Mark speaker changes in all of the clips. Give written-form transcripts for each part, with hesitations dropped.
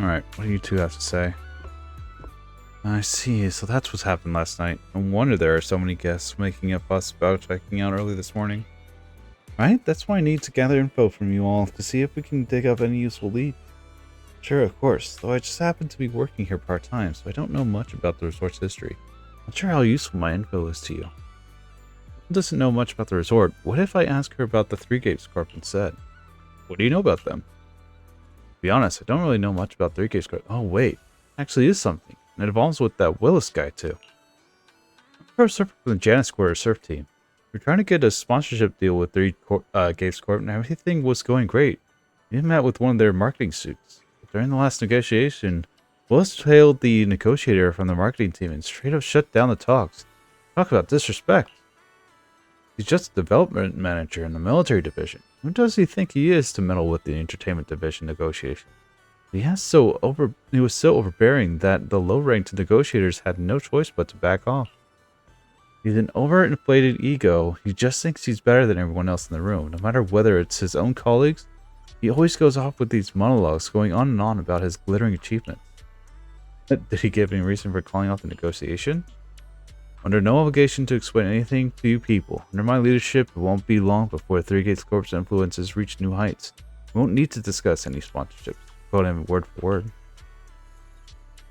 Speaker 1: Alright, what do you two have to say? I see, so that's what's happened last night. No wonder there are so many guests making a fuss about checking out early this morning. Right? That's why I need to gather info from you all to see if we can dig up any useful leads. Sure, of course, though I just happen to be working here part-time, so I don't know much about the resort's history. Not sure how useful my info is to you. Who doesn't know much about the resort? What if I ask her about the Three Gates Corp instead? What do you know about them? To be honest, I don't really know much about Three Gates Corp. Oh wait, actually is something. And it involves with that Willis guy too. I'm pro surfer from the Janus Quarter surf team. We're trying to get a sponsorship deal with Gates Corp and everything was going great. We met with one of their marketing suits. But during the last negotiation, Willis tailed the negotiator from the marketing team and straight up shut down the talks. Talk about disrespect. He's just a development manager in the military division. Who does he think he is to meddle with the entertainment division negotiation? He was so overbearing that the low-ranked negotiators had no choice but to back off. He's an overinflated ego. He just thinks he's better than everyone else in the room, no matter whether it's his own colleagues. He always goes off with these monologues, going on and on about his glittering achievements. Did he give any reason for calling off the negotiation? Under no obligation to explain anything to you people. Under my leadership, it won't be long before Three Gates Corp's influences reach new heights. We won't need to discuss any sponsorships. Quote him word for word.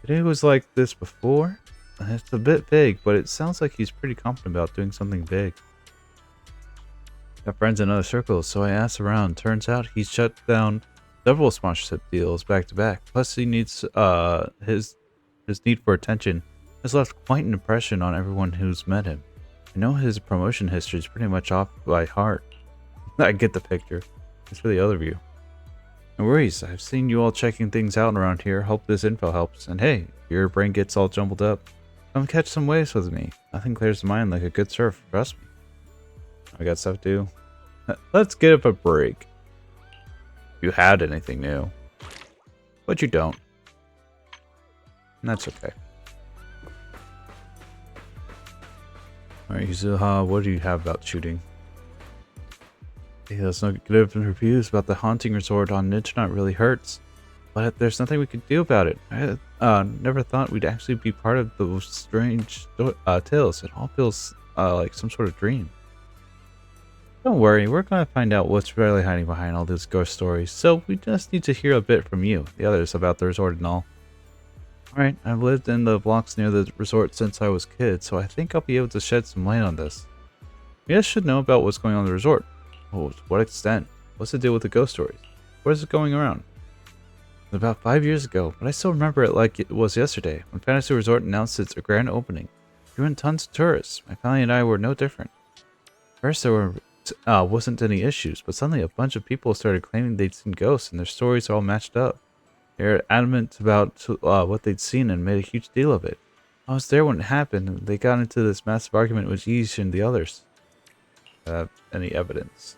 Speaker 1: It was like this before? It's a bit vague, but it sounds like he's pretty confident about doing something big. Got friends in other circles, so I asked around. Turns out he's shut down several sponsorship deals back to back. Plus he needs his need for attention has left quite an impression on everyone who's met him. I know his promotion history is pretty much off by heart. I get the picture. It's for the other view. No worries, I've seen you all checking things out around here. Hope this info helps. And hey, if your brain gets all jumbled up, come catch some waves with me. Nothing clears the mind like a good surf, trust me. I got stuff to do. Let's get up a break. If you had anything new. But you don't. And that's okay. Alright, Yuzuha, what do you have about shooting? Hey, those negative reviews about the haunting resort on the internet really hurts. But there's nothing we can do about it. I never thought we'd actually be part of those strange tales. It all feels like some sort of dream. Don't worry, we're going to find out what's really hiding behind all these ghost stories. So we just need to hear a bit from you, the others, about the resort and all. Alright, I've lived in the blocks near the resort since I was a kid, so I think I'll be able to shed some light on this. You guys should know about what's going on in the resort. Oh, to what extent? What's the deal with the ghost stories? Where is it going around? It was about 5 years ago, but I still remember it like it was yesterday, when Fantasy Resort announced its grand opening. There were tons of tourists. My family and I were no different. First there wasn't any issues, but suddenly a bunch of people started claiming they'd seen ghosts and their stories all matched up. They were adamant about what they'd seen and made a huge deal of it. I was there when it happened, and they got into this massive argument with Yish and the others. Any evidence?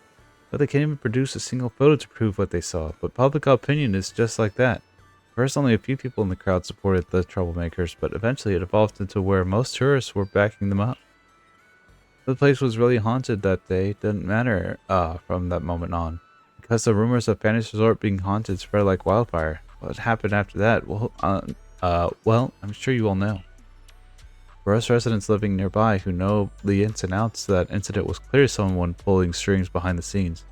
Speaker 1: But they can't even produce a single photo to prove what they saw, but public opinion is just like that. First, only a few people in the crowd supported the troublemakers, but eventually it evolved into where most tourists were backing them up. The place was really haunted that day. It didn't matter from that moment on, because the rumors of Fantasy Resort being haunted spread like wildfire. What happened after that? Well, I'm sure you all know. For us residents living nearby who know the ins and outs, that incident was clear someone pulling strings behind the scenes.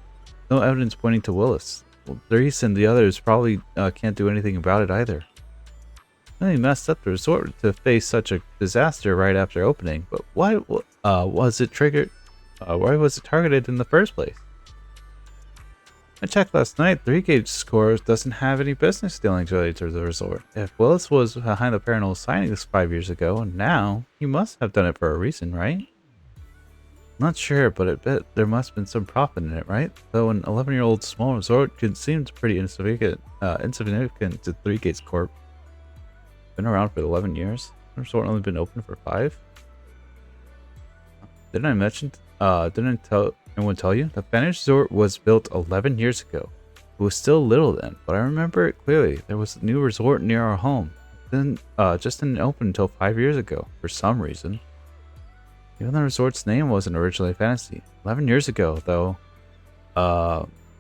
Speaker 1: No evidence pointing to Willis. Well, Reese and the others probably can't do anything about it either. Really messed up the resort to face such a disaster right after opening, but why was it triggered? Why was it targeted in the first place? I checked last night. Three Gates Corp doesn't have any business dealings related to the resort. If Willis was behind the paranormal sightings 5 years ago, and now he must have done it for a reason, right? Not sure, but I bet there must have been some profit in it, right? Though an 11-year-old small resort could seem pretty insignificant to Three Gates Corp. Been around for 11 years. The resort only been open for 5. Didn't anyone tell you? The Fantasy Resort was built 11 years ago. It was still little then, but I remember it clearly. There was a new resort near our home. Then just didn't open until 5 years ago, for some reason. Even the resort's name wasn't originally Fantasy. 11 years ago, though,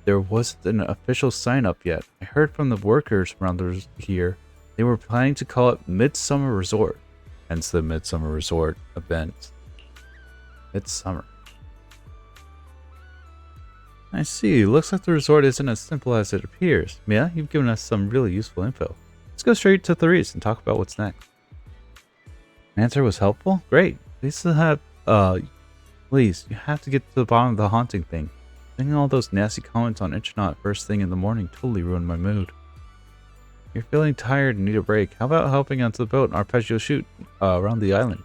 Speaker 1: there wasn't an official sign up yet. I heard from the workers around here they were planning to call it Midsummer Resort, hence the Midsummer Resort event. Midsummer. I see. Looks like the resort isn't as simple as it appears. Mia, you've given us some really useful info. Let's go straight to Therese and talk about what's next. Answer was helpful? Great. Please you have to get to the bottom of the haunting thing. Seeing all those nasty comments on Intronaut first thing in the morning totally ruined my mood. You're feeling tired and need a break. How about helping onto the boat and arpeggio shoot around the island?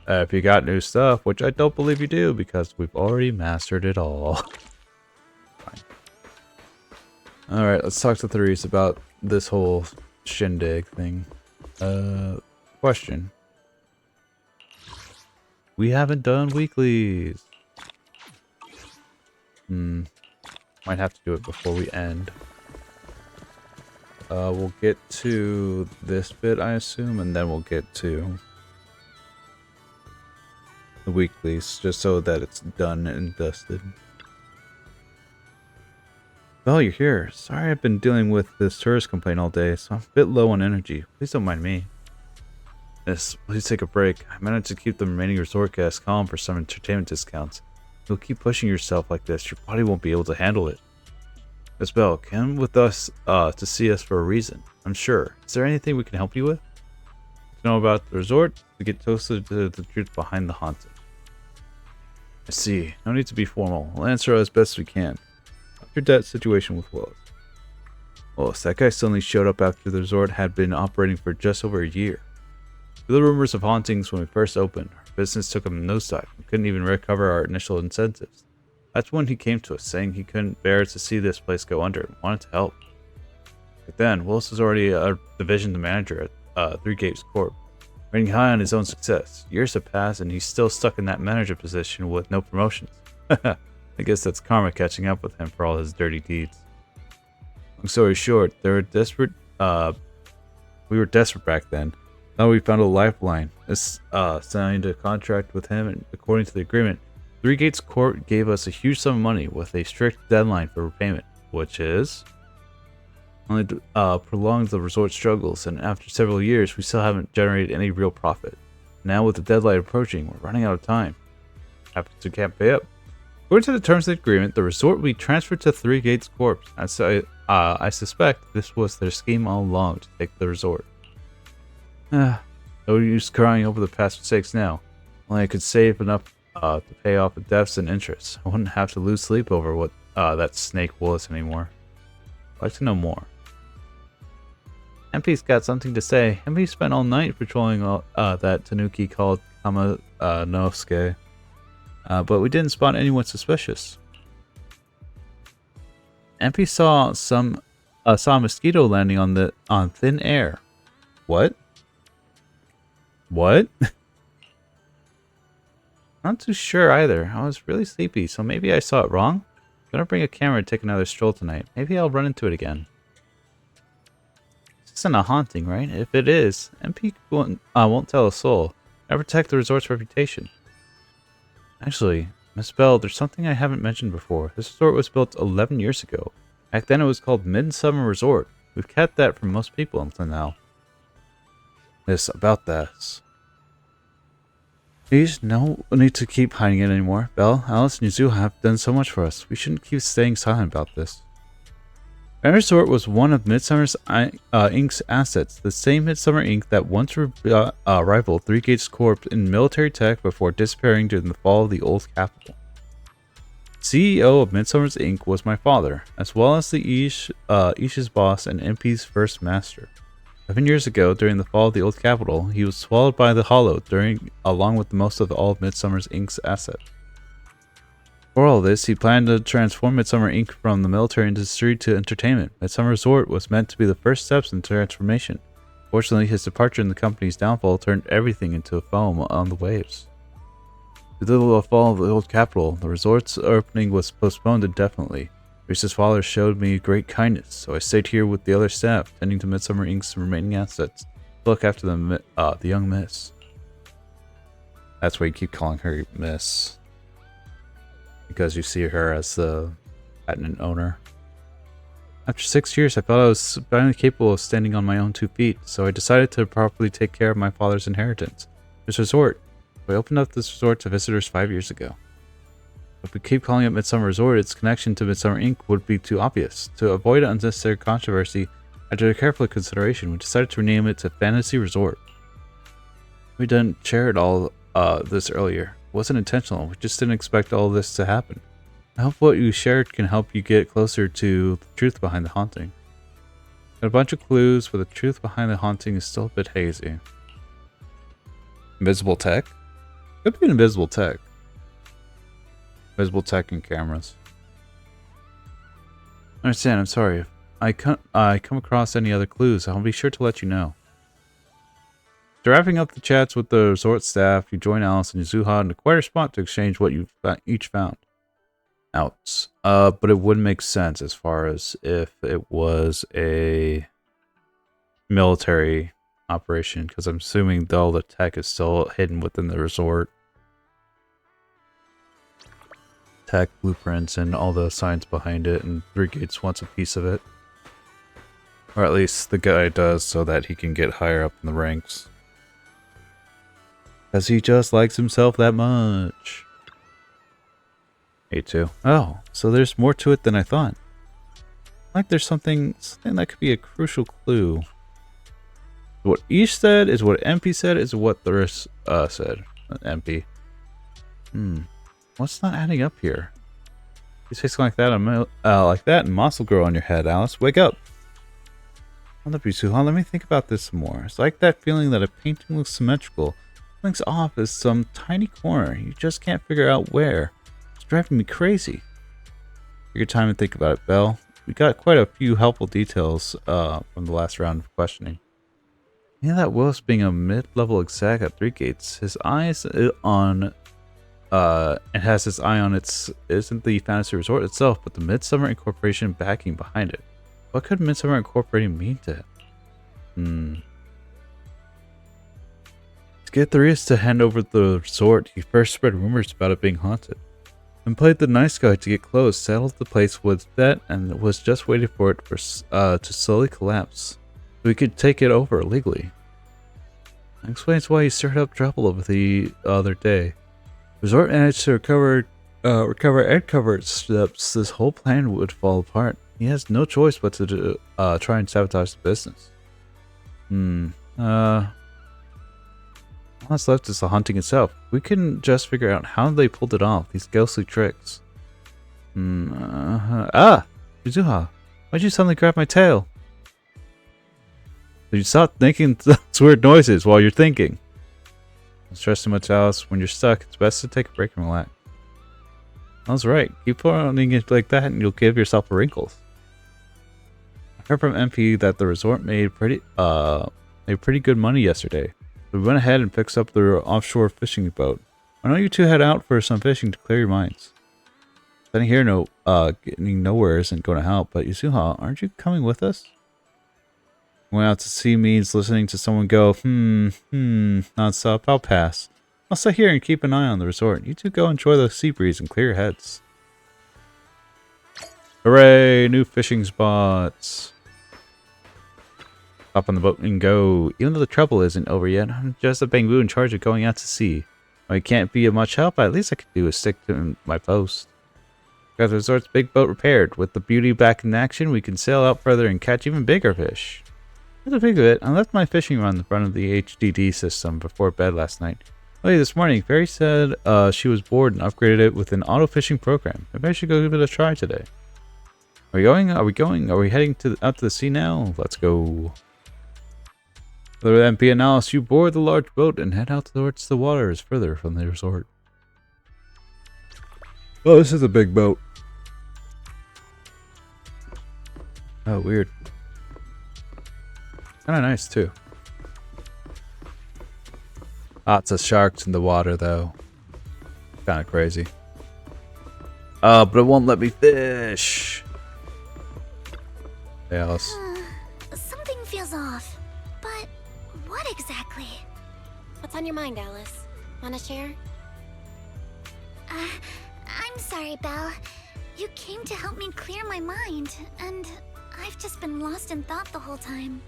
Speaker 1: If you got new stuff, which I don't believe you do because we've already mastered it all. Fine. Alright, let's talk to Therese about this whole shindig thing. Question. We haven't done weeklies. Might have to do it before we end. We'll get to this bit, I assume, and then we'll get to the weeklies, just so that it's done and dusted. Oh, you're here. Sorry I've been dealing with this tourist complaint all day, so I'm a bit low on energy. Please don't mind me. Yes, please take a break. I managed to keep the remaining resort guests calm for some entertainment discounts. If you'll keep pushing yourself like this, your body won't be able to handle it. Miss Bell, come with us to see us for a reason, I'm sure. Is there anything we can help you with? To know about the resort, to get closer to the truth behind the haunting. I see. No need to be formal. We'll answer as best we can. How's your debt situation with Willis? Willis, that guy suddenly showed up after the resort had been operating for just over a year. Through the rumors of hauntings when we first opened, our business took a nosedive and couldn't even recover our initial incentives. That's when he came to us, saying he couldn't bear to see this place go under and wanted to help. But then, Willis was already a division manager at Three Gates Corp, rating high on his own success. Years have passed and he's still stuck in that manager position with no promotions. I guess that's karma catching up with him for all his dirty deeds. Long story short, we were desperate back then. Now we found a lifeline. Signed a contract with him, and according to the agreement, Three Gates Corp gave us a huge sum of money with a strict deadline for repayment, which is only prolonged the resort struggles, and after several years, we still haven't generated any real profit. Now with the deadline approaching, we're running out of time. Happens we can't pay up. According to the terms of the agreement, the resort will be transferred to Three Gates Corp. I suspect this was their scheme all along to take the resort. No use crying over the past mistakes now. Only I could save enough to pay off the debts and interest. I wouldn't have to lose sleep over what that snake Willis anymore. I'd like to know more. MP's got something to say. MP spent all night patrolling that Tanuki called Kamanosuke, but we didn't spot anyone suspicious. MP saw a mosquito landing on thin air. What? What? Not too sure either. I was really sleepy, so maybe I saw it wrong. I'm gonna bring a camera and take another stroll tonight. Maybe I'll run into it again. This isn't a haunting, right? If it is, MP won't tell a soul. I protect the resort's reputation. Actually, Miss Bell, there's something I haven't mentioned before. This resort was built 11 years ago. Back then it was called Midsummer Resort. We've kept that from most people until now. This about this. Please, no need to keep hiding it anymore. Belle, Alice, and Yuzu have done so much for us. We shouldn't keep staying silent about this. Grand Resort was one of Midsummer Inc.'s assets, the same Midsummer Inc. that once rivaled Three Gates Corp in military tech before disappearing during the fall of the old capital. CEO of Midsummer Inc. was my father, as well as the Ish's boss and MP's first master. 11 years ago, during the fall of the old capital, he was swallowed by the Hollow, along with most of all of Midsummer Inc.'s assets. For all this, he planned to transform Midsummer Inc. from the military industry to entertainment. Midsummer Resort was meant to be the first steps in transformation. Fortunately, his departure and the company's downfall turned everything into a foam on the waves. Due to the fall of the old capital, the resort's opening was postponed indefinitely. Reese's father showed me great kindness, so I stayed here with the other staff, tending to Midsummer Inc.'s remaining assets, to look after the young miss. That's why you keep calling her Miss. Because you see her as the patent owner. After 6 years, I felt I was finally capable of standing on my own 2 feet, so I decided to properly take care of my father's inheritance. This resort. I opened up this resort to visitors 5 years ago. If we keep calling it Midsummer Resort, its connection to Midsummer Inc. would be too obvious. To avoid unnecessary controversy, after careful consideration, we decided to rename it to Fantasy Resort. We didn't share it all this earlier. It wasn't intentional. We just didn't expect all this to happen. I hope what you shared can help you get closer to the truth behind the haunting. Got a bunch of clues, but the truth behind the haunting is still a bit hazy. Invisible tech? Could be an invisible tech. Invisible tech and cameras. I understand, I'm sorry. If I come across any other clues, I'll be sure to let you know. After wrapping up the chats with the resort staff, you join Alice and Yuzuha in a quieter spot to exchange what you each found. Outs. But it would make sense as far as if it was a military operation, because I'm assuming all the tech is still hidden within the resort. Tech blueprints and all the science behind it, and Three Gates wants a piece of it. Or at least the guy does, so that he can get higher up in the ranks. Because he just likes himself that much. Me too. Oh, so there's more to it than I thought. Like there's something that could be a crucial clue. What Ish said is what MP said is what the rest said. MP. What's not adding up here? You say something like that and moss will grow on your head, Alice. Wake up. Hold up, Yusuha. Let me think about this some more. It's like that feeling that a painting looks symmetrical. Something's off is some tiny corner. You just can't figure out where. It's driving me crazy. Take your time and think about it, Belle. We got quite a few helpful details from the last round of questioning. Yeah, that Willis being a mid-level exec at Three Gates. His eyes on it has his eye on its isn't the Fantasy Resort itself, but the Midsummer Incorporation backing behind it. What could Midsummer Incorporating mean to him? To get Therius to hand over the resort, he first spread rumors about it being haunted. Then played the nice guy to get close, settled the place with debt, and was just waiting for it to slowly collapse, so he could take it over legally. That explains why he stirred up trouble over the other day. Resort managed to recover and cover its steps. This whole plan would fall apart. He has no choice but to try and sabotage the business. All that's left is the haunting itself. We can just figure out how they pulled it off, these ghostly tricks. Yuzuha, why'd you suddenly grab my tail? You stop making those weird noises while you're thinking. Don't stress too much, Alice. When you're stuck, it's best to take a break and relax. That's right. Keep running it like that and you'll give yourself wrinkles. I heard from MP that the resort made pretty good money yesterday. So we went ahead and fixed up their offshore fishing boat. Why don't you two head out for some fishing to clear your minds? Sitting here getting nowhere isn't going to help, but Yuzuha, aren't you coming with us? Going out to sea means listening to someone go, non-stop. I'll pass. I'll stay here and keep an eye on the resort. You two go enjoy the sea breeze and clear your heads. Hooray! New fishing spots. Hop on the boat and go. Even though the trouble isn't over yet, I'm just a bamboo in charge of going out to sea. I can't be of much help, but at least I can do is stick to my post. Got the resort's big boat repaired. With the beauty back in action, we can sail out further and catch even bigger fish. To think of it, I left my fishing rod in front of the HDD system before bed last night. Early this morning, Fairy said she was bored and upgraded it with an auto fishing program. Maybe I should go give it a try today. Are we going? Are we heading out to the sea now? Let's go. With MP and Alice, you board the large boat and head out towards the waters further from the resort. Oh, this is a big boat. Oh, weird. Kind of nice, too. Lots of sharks in the water, though. Kind of crazy. But it won't let me fish. Hey, Alice.
Speaker 2: Something feels off. But what exactly?
Speaker 3: What's on your mind, Alice? Wanna share?
Speaker 2: I'm sorry, Belle. You came to help me clear my mind, and I've just been lost in thought the whole time.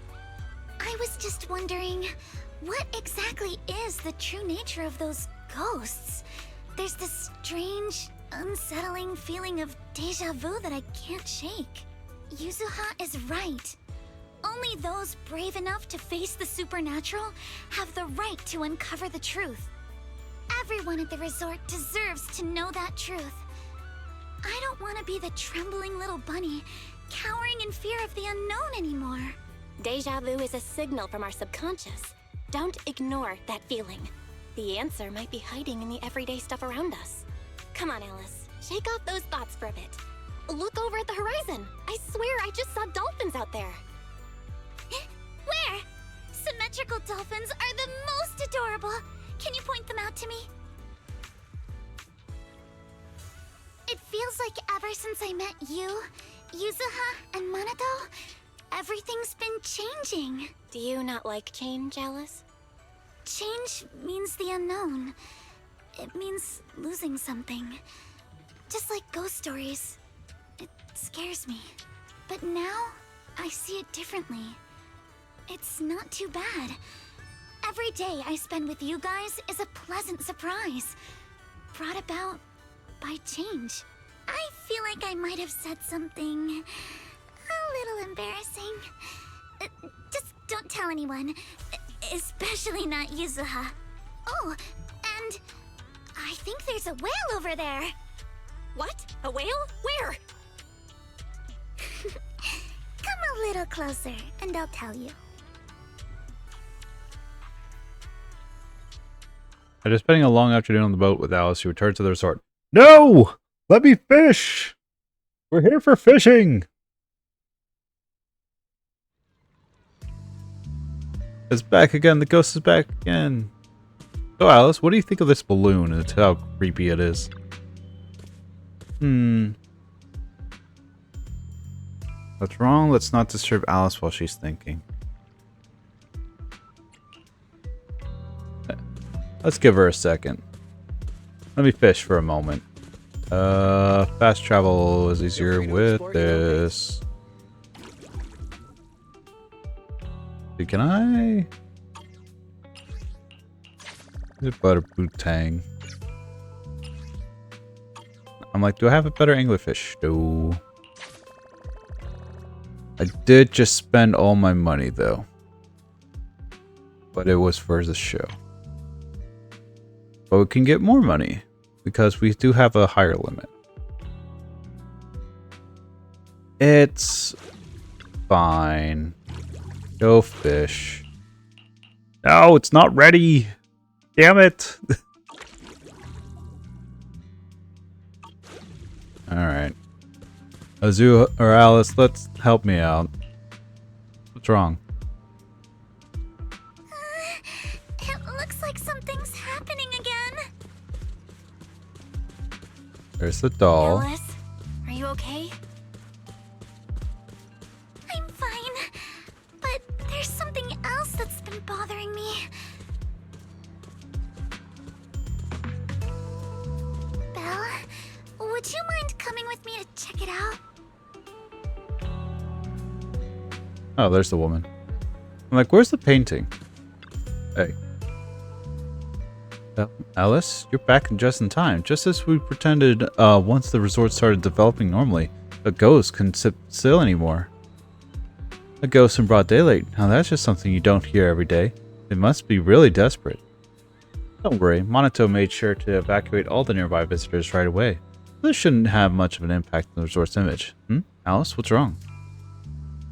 Speaker 2: I was just wondering, what exactly is the true nature of those ghosts? There's this strange, unsettling feeling of deja vu that I can't shake. Yuzuha is right. Only those brave enough to face the supernatural have the right to uncover the truth. Everyone at the resort deserves to know that truth. I don't want to be the trembling little bunny, cowering in fear of the unknown anymore.
Speaker 3: Deja vu is a signal from our subconscious. Don't ignore that feeling. The answer might be hiding in the everyday stuff around us. Come on, Alice. Shake off those thoughts for a bit. Look over at the horizon. I swear I just saw dolphins out there.
Speaker 2: Where? Symmetrical dolphins are the most adorable. Can you point them out to me? It feels like ever since I met you, Yuzuha, and Minato, everything's been changing.
Speaker 3: Do you not like change, Alice?
Speaker 2: Change means the unknown. It means losing something. Just like ghost stories. It scares me. But now, I see it differently. It's not too bad. Every day I spend with you guys is a pleasant surprise, brought about by change. I feel like I might have said something a little embarrassing. Just don't tell anyone, especially not Yuzuha. Oh, and I think there's a whale over there.
Speaker 3: What? A whale? Where?
Speaker 2: Come a little closer, and I'll tell you.
Speaker 1: After spending a long afternoon on the boat with Alice, she returned to the resort. No! Let me fish! We're here for fishing! It's back again. The ghost is back again. So, Alice, what do you think of this balloon and how creepy it is? What's wrong? Let's not disturb Alice while she's thinking. Let's give her a second. Let me fish for a moment. Fast travel is easier with this. Can I? Is it butter bootang? I'm like, do I have a better anglerfish? No. I did just spend all my money though. But it was for the show. But we can get more money because we do have a higher limit. It's fine. Go fish. No, it's not ready. Damn it. Alright. Azu or Alice, let's help me out. What's wrong?
Speaker 2: It looks like something's happening again.
Speaker 1: There's the doll.
Speaker 3: Alice, are you okay?
Speaker 2: I'm fine, but there's something else that's been bothering me. Belle, would you mind coming with me to check it out?
Speaker 1: Oh, there's the woman. I'm like, where's the painting? Hey. Alice, you're back just in time. Just as we pretended once the resort started developing normally, a ghost couldn't sit still anymore. A ghost in broad daylight. Now that's just something you don't hear every day. They must be really desperate. Don't worry, Minato made sure to evacuate all the nearby visitors right away. This shouldn't have much of an impact on the resort's image. Alice, what's wrong?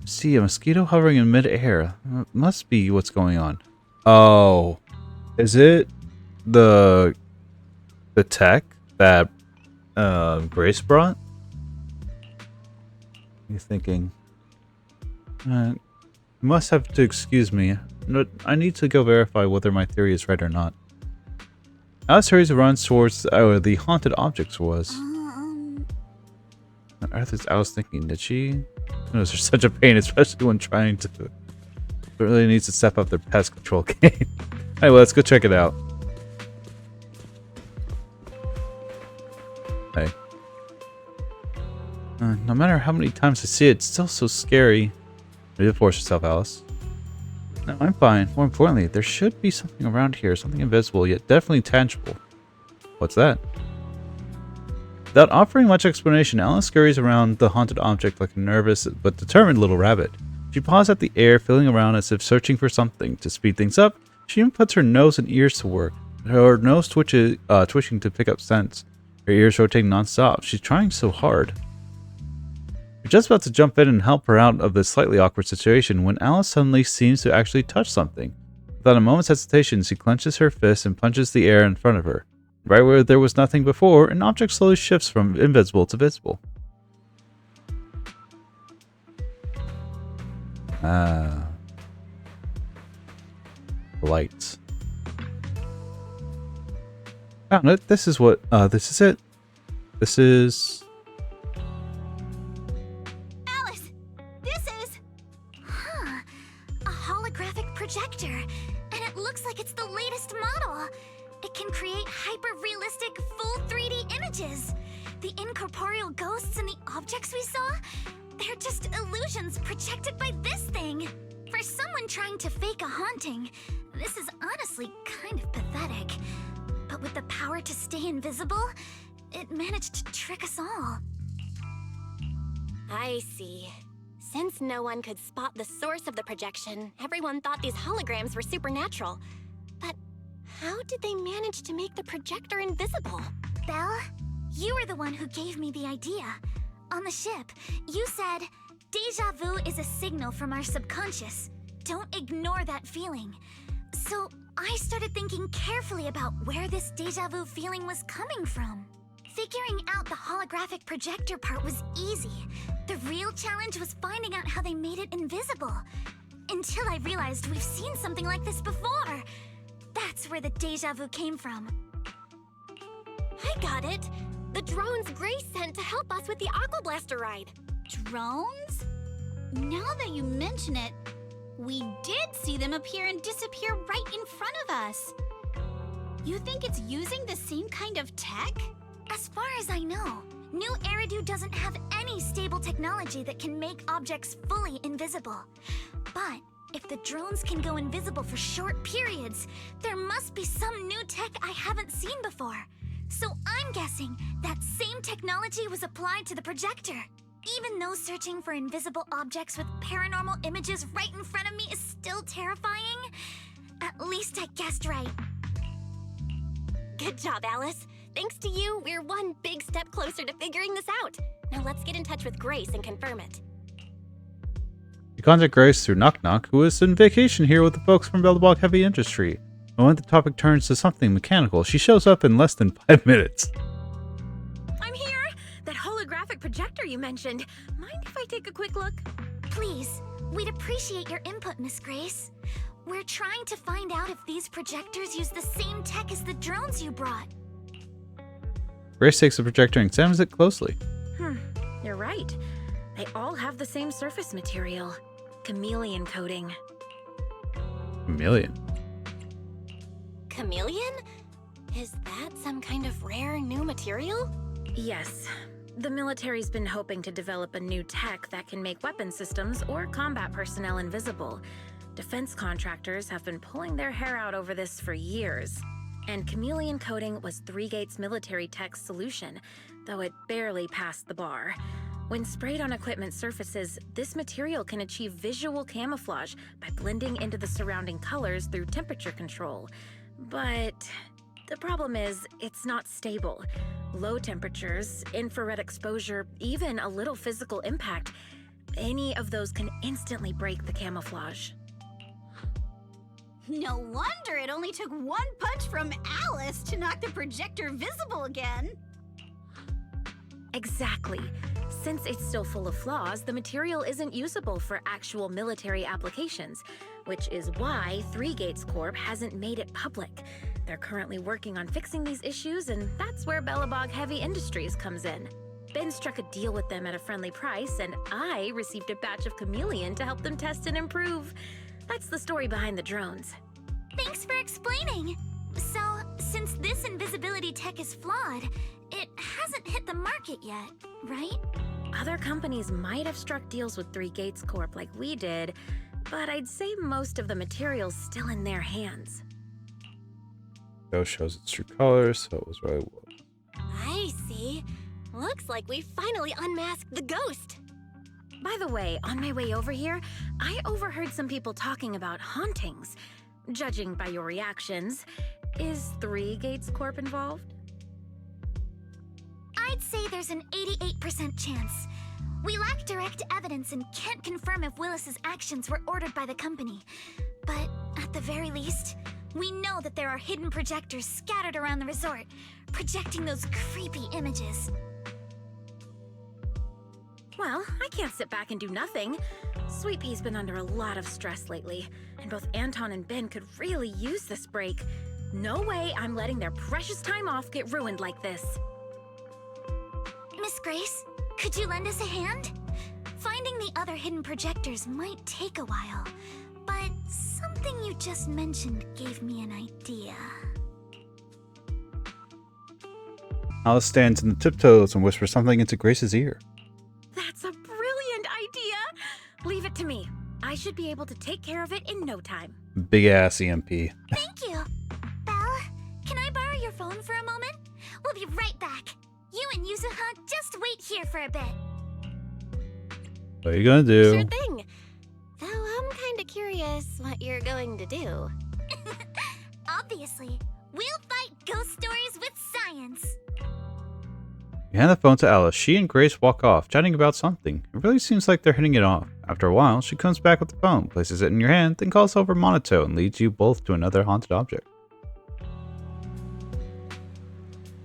Speaker 1: See, a mosquito hovering in mid-air. Must be what's going on. Oh. Is it the tech that Grace brought? You're thinking, you must have to excuse me. I need to go verify whether my theory is right or not. Alice hurries and runs towards the haunted objects was. On earth is Alice thinking? Did she? Those are such a pain, especially when trying to. It really needs to step up their pest control game. Anyway, let's go check it out. Hey. No matter how many times I see it, it's still so scary. Maybe force yourself, Alice. No, I'm fine. More importantly, there should be something around here. Something invisible, yet definitely tangible. What's that? Without offering much explanation, Alice scurries around the haunted object like a nervous but determined little rabbit. She paws at the air, feeling around as if searching for something. To speed things up, she even puts her nose and ears to work. Her nose twitching to pick up scents. Her ears rotating non-stop. She's trying so hard. You're just about to jump in and help her out of this slightly awkward situation when Alice suddenly seems to actually touch something. Without a moment's hesitation, she clenches her fist and punches the air in front of her. Right where there was nothing before, an object slowly shifts from invisible to visible. Ah. Lights. Found it. This is what, this is it. This is...
Speaker 2: Alice! This is... Huh. A holographic projector. And it looks like it's the latest model. It can create hyper-realistic, full 3D images. The incorporeal ghosts and the objects we saw, they're just illusions projected by this thing. For someone trying to fake a haunting, this is honestly kind of pathetic. But with the power to stay invisible, it managed to trick us all.
Speaker 3: I see. Since no one could spot the source of the projection, everyone thought these holograms were supernatural. But how did they manage to make the projector invisible?
Speaker 2: Belle, you were the one who gave me the idea. On the ship, you said, "Deja vu is a signal from our subconscious. Don't ignore that feeling." So I started thinking carefully about where this deja vu feeling was coming from. Figuring out the holographic projector part was easy. The real challenge was finding out how they made it invisible. Until I realized we've seen something like this before. That's where the deja vu came from.
Speaker 3: I got it. The drones Grace sent to help us with the Aqua Blaster ride.
Speaker 2: Drones? Now that you mention it, we did see them appear and disappear right in front of us. You think it's using the same kind of tech? As far as I know, New Eridu doesn't have any stable technology that can make objects fully invisible. But if the drones can go invisible for short periods, there must be some new tech I haven't seen before. So I'm guessing that same technology was applied to the projector. Even though searching for invisible objects with paranormal images right in front of me is still terrifying, at least I guessed right.
Speaker 3: Good job, Alice. Thanks to you, we're one big step closer to figuring this out. Now let's get in touch with Grace and confirm it.
Speaker 1: You contact Grace through Knock Knock, who is on vacation here with the folks from Belobog Heavy Industry. And when the topic turns to something mechanical, she shows up in less than 5 minutes.
Speaker 4: I'm here! That holographic projector you mentioned. Mind if I take a quick look?
Speaker 2: Please, we'd appreciate your input, Miss Grace. We're trying to find out if these projectors use the same tech as the drones you brought.
Speaker 1: Grace takes the projector and examines it closely.
Speaker 4: You're right. They all have the same surface material. Chameleon coating.
Speaker 1: Chameleon.
Speaker 3: Chameleon? Is that some kind of rare new material?
Speaker 4: Yes. The military's been hoping to develop a new tech that can make weapon systems or combat personnel invisible. Defense contractors have been pulling their hair out over this for years. And chameleon coating was 3-Gate's military tech's solution, though it barely passed the bar. When sprayed on equipment surfaces, this material can achieve visual camouflage by blending into the surrounding colors through temperature control. But the problem is, it's not stable. Low temperatures, infrared exposure, even a little physical impact, any of those can instantly break the camouflage.
Speaker 5: No wonder it only took one punch from Alice to knock the projector visible again.
Speaker 4: Exactly. Since it's still full of flaws, the material isn't usable for actual military applications, which is why 3-Gates Corp hasn't made it public. They're currently working on fixing these issues, and that's where Belobog Heavy Industries comes in. Ben struck a deal with them at a friendly price, and I received a batch of chameleon to help them test and improve. That's the story behind the drones.
Speaker 2: Thanks for explaining. So, since this invisibility tech is flawed, it hasn't hit the market yet, right?
Speaker 4: Other companies might have struck deals with Three Gates Corp like we did, but I'd say most of the material's still in their hands.
Speaker 1: Ghost shows its true colors, so it was really wood.
Speaker 3: I see. Looks like we finally unmasked the ghost.
Speaker 4: By the way, on my way over here, I overheard some people talking about hauntings. Judging by your reactions, is Three Gates Corp involved?
Speaker 2: I'd say there's an 88% chance. We lack direct evidence and can't confirm if Willis's actions were ordered by the company. But at the very least, we know that there are hidden projectors scattered around the resort, projecting those creepy images.
Speaker 4: Well, I can't sit back and do nothing. Sweet Pea's been under a lot of stress lately, and both Anton and Ben could really use this break. No way I'm letting their precious time off get ruined like this.
Speaker 2: Miss Grace, could you lend us a hand? Finding the other hidden projectors might take a while, but something you just mentioned gave me an idea.
Speaker 1: Alice stands in the tiptoes and whispers something into Grace's ear.
Speaker 4: That's a brilliant idea! Leave it to me. I should be able to take care of it in no time.
Speaker 1: Big ass EMP.
Speaker 2: Thank you. Belle, can I borrow your phone for a moment? We'll be right back. You and Yuzuha just wait here for a bit.
Speaker 1: What are you gonna do?
Speaker 3: Sure thing. Though I'm kinda curious what you're going to do.
Speaker 2: Obviously, we'll fight ghost stories with science.
Speaker 1: You hand the phone to Alice. She and Grace walk off, chatting about something. It really seems like they're hitting it off. After a while, she comes back with the phone, places it in your hand, then calls over monotone and leads you both to another haunted object.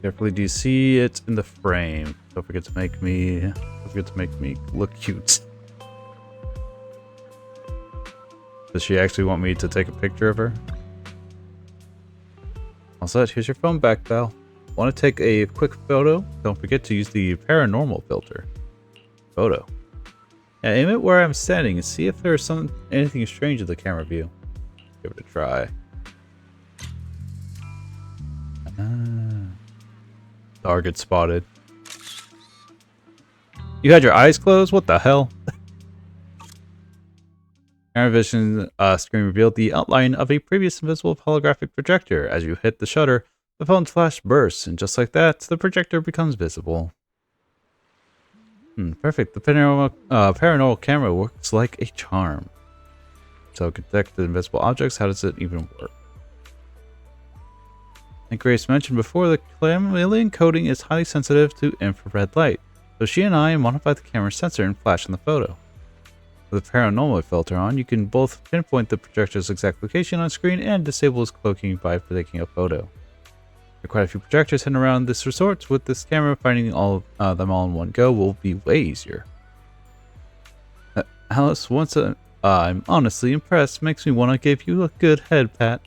Speaker 1: Carefully, do you see it in the frame? Don't forget to make me look cute. Does she actually want me to take a picture of her? All set, here's your phone back, Belle. Want to take a quick photo? Don't forget to use the paranormal filter. Photo. Yeah, aim it where I'm standing and see if there's anything strange in the camera view. Give it a try. Target spotted. You had your eyes closed? What the hell? Camera vision screen revealed the outline of a previous invisible holographic projector. As you hit the shutter, the phone's flash bursts, and just like that, the projector becomes visible. Perfect. The paranormal camera works like a charm. So detect the invisible objects. How does it even work? Like Grace mentioned before, the chameleon coating is highly sensitive to infrared light, so she and I modified the camera sensor and flash in the photo. With the paranormal filter on, you can both pinpoint the projector's exact location on screen and disable its cloaking by taking a photo. There are quite a few projectors hidden around this resort. With this camera, finding them all in one go will be way easier. Alice, once I'm honestly impressed, makes me want to give you a good head pat.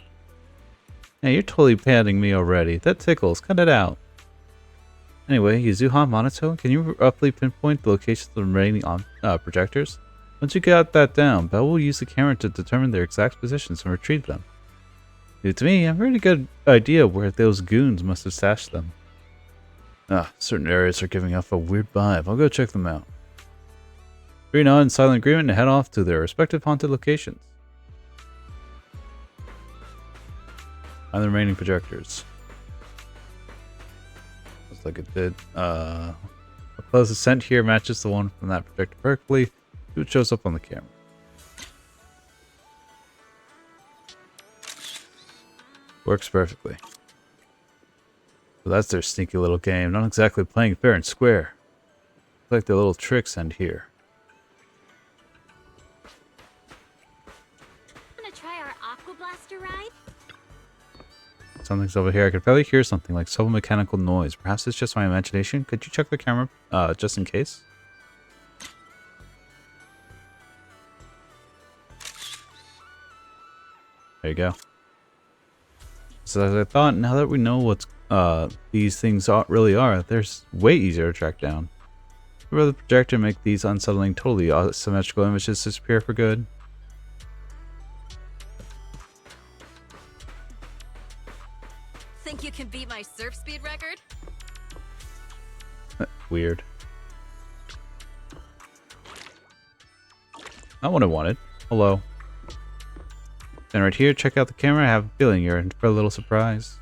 Speaker 1: Hey, you're totally patting me already. That tickles. Cut it out. Anyway, Yuzuha, monotone, can you roughly pinpoint the locations of the remaining projectors? Once you got that down, Belle will use the camera to determine their exact positions and retrieve them. To me, I have a really good idea where those goons must have stashed them. Certain areas are giving off a weird vibe. I'll go check them out. Three nod in silent agreement and head off to their respective haunted locations. And the remaining projectors. Looks like it did. A close ascent here matches the one from that projector perfectly. See what shows up on the camera. Works perfectly. So that's their sneaky little game. Not exactly playing fair and square. Looks like their little tricks end here.
Speaker 3: Wanna try our Aqua Blaster ride?
Speaker 1: Something's over here. I could barely hear something like some mechanical noise. Perhaps it's just my imagination. Could you check the camera just in case? There you go. So as I thought, now that we know what these things really are, they're way easier to track down. Will the projector make these unsettling, totally asymmetrical images disappear for good?
Speaker 6: Think you can beat my surf speed record?
Speaker 1: Weird. Not what I wanted. Hello. Then right here, check out the camera. I have a feeling you're in for a little surprise.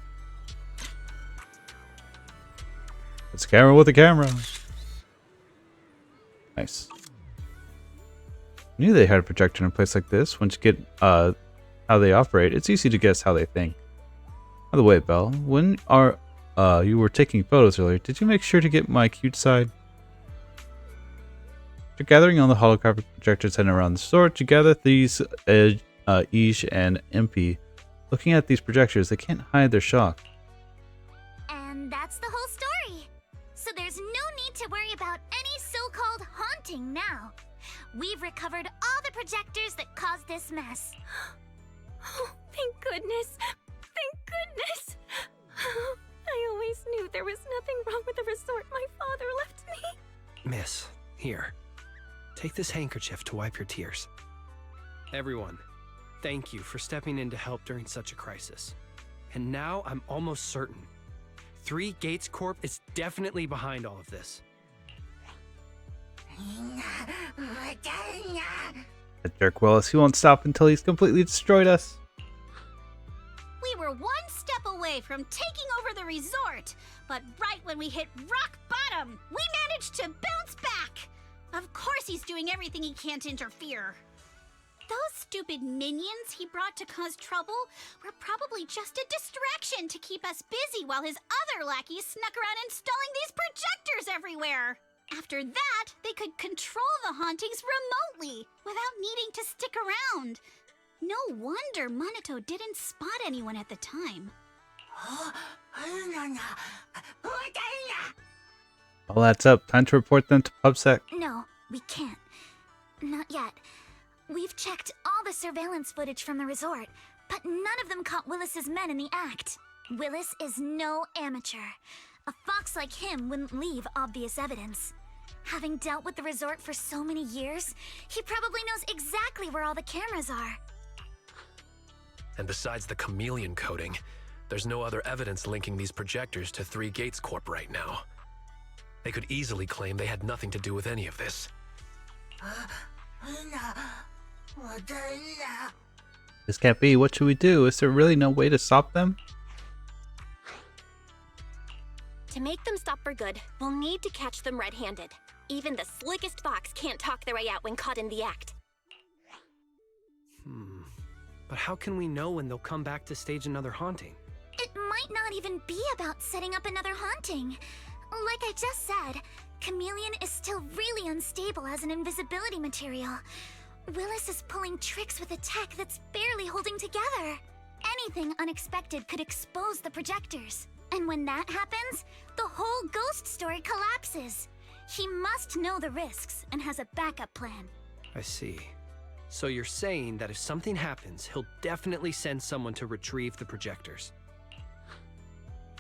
Speaker 1: It's a camera with a camera. Nice. I knew they had a projector in a place like this. Once you get how they operate, it's easy to guess how they think. By the way, Belle, when you were taking photos earlier, did you make sure to get my cute side? After gathering on the holographic projectors heading around the store, together these Ish and MP. Looking at these projectors, they can't hide their shock.
Speaker 2: And that's the whole story. So there's no need to worry about any so-called haunting now. We've recovered all the projectors that caused this mess.
Speaker 3: Oh, thank goodness. Thank goodness. I always knew there was nothing wrong with the resort my father left me.
Speaker 7: Miss, here. Take this handkerchief to wipe your tears. Everyone, thank you for stepping in to help during such a crisis. And now I'm almost certain. 3 Gates Corp is definitely behind all of this.
Speaker 1: That jerk Willis, he won't stop until he's completely destroyed us.
Speaker 5: We were one step away from taking over the resort, but right when we hit rock bottom, we managed to bounce back. Of course he's doing everything he can to interfere. Those stupid minions he brought to cause trouble were probably just a distraction to keep us busy while his other lackeys snuck around installing these projectors everywhere. After that, they could control the hauntings remotely without needing to stick around. No wonder Monato didn't spot anyone at the time.
Speaker 1: All that's up. Time to report them to PubSec.
Speaker 2: No, we can't. Not yet. We've checked all the surveillance footage from the resort, but none of them caught Willis's men in the act. Willis is no amateur. A fox like him wouldn't leave obvious evidence. Having dealt with the resort for so many years, he probably knows exactly where all the cameras are.
Speaker 8: And besides the chameleon coating, there's no other evidence linking these projectors to 3 Gates Corp right now. They could easily claim they had nothing to do with any of this.
Speaker 1: This can't be. What should we do? Is there really no way to stop them?
Speaker 3: To make them stop for good, we'll need to catch them red-handed. Even the slickest fox can't talk their way out when caught in the act.
Speaker 7: But how can we know when they'll come back to stage another haunting?
Speaker 2: It might not even be about setting up another haunting. Like I just said, Chameleon is still really unstable as an invisibility material. Willis is pulling tricks with a tech that's barely holding together. Anything unexpected could expose the projectors. And when that happens, the whole ghost story collapses. He must know the risks and has a backup plan.
Speaker 7: I see. So you're saying that if something happens, he'll definitely send someone to retrieve the projectors.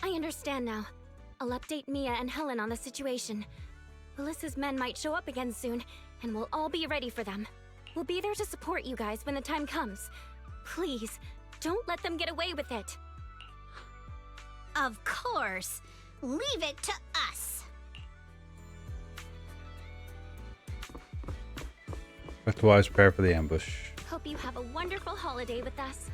Speaker 3: I understand now. I'll update Mia and Helen on the situation. Willis's men might show up again soon, and we'll all be ready for them. We'll be there to support you guys when the time comes. Please, don't let them get away with it.
Speaker 5: Of course. Leave it to us.
Speaker 1: Have to always prepare for the ambush.
Speaker 3: Hope you have a wonderful holiday with us.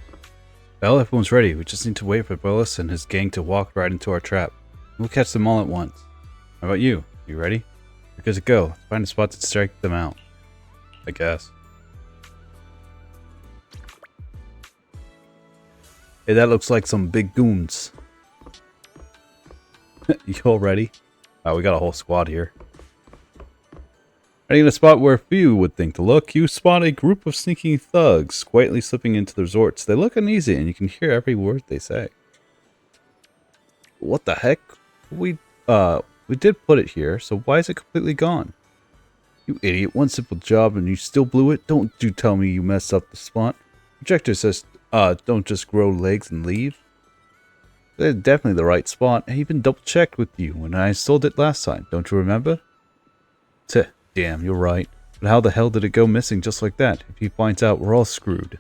Speaker 1: Well, everyone's ready. We just need to wait for Willis and his gang to walk right into our trap. We'll catch them all at once. How about you? You ready? We're good to go. Let's find a spot to strike them out. I guess. Hey, that looks like some big goons. You all ready? Oh, we got a whole squad here. Heading in a spot where few would think to look, you spot a group of sneaking thugs quietly slipping into the resorts. They look uneasy and you can hear every word they say. What the heck? We did put it here, so why is it completely gone? You idiot, one simple job and you still blew it? Don't you tell me you messed up the spot. Projector says, don't just grow legs and leave. That's definitely the right spot. I even double checked with you when I installed it last time, don't you remember? Tch. Damn, you're right. But how the hell did it go missing just like that? If he finds out, we're all screwed.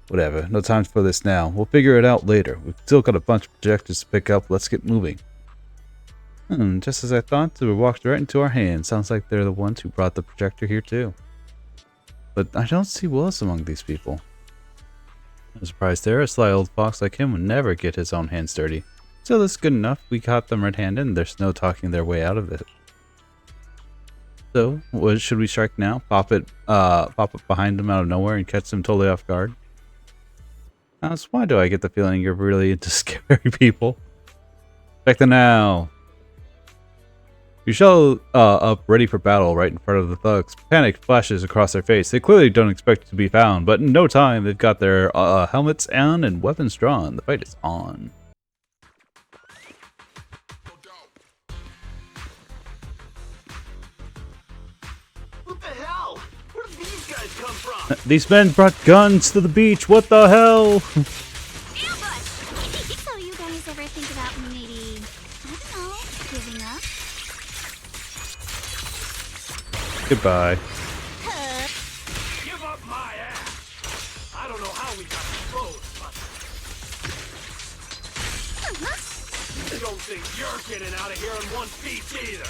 Speaker 1: Whatever, no time for this now. We'll figure it out later. We've still got a bunch of projectors to pick up. Let's get moving. Just as I thought, they were walked right into our hands. Sounds like they're the ones who brought the projector here too. but I don't see Willis among these people. I'm surprised there. A sly old fox like him would never get his own hands dirty. Still, this is good enough. We caught them red-handed, and there's no talking their way out of it. So, what should we strike now? Pop it behind them out of nowhere and catch them totally off guard? So why do I get the feeling you're really into scary people? Check the now. You show up ready for battle right in front of the thugs. Panic flashes across their face. They clearly don't expect to be found, but in no time they've got their helmets on and weapons drawn. The fight is on.
Speaker 9: What the hell? Where did these guys come from?
Speaker 1: These men brought guns to the beach. What the hell?
Speaker 2: So you guys ever think about maybe, I don't know, giving up?
Speaker 1: Goodbye.
Speaker 9: Give up my ass. I don't know how we got exposed, but I don't think you're getting out of here in one piece either.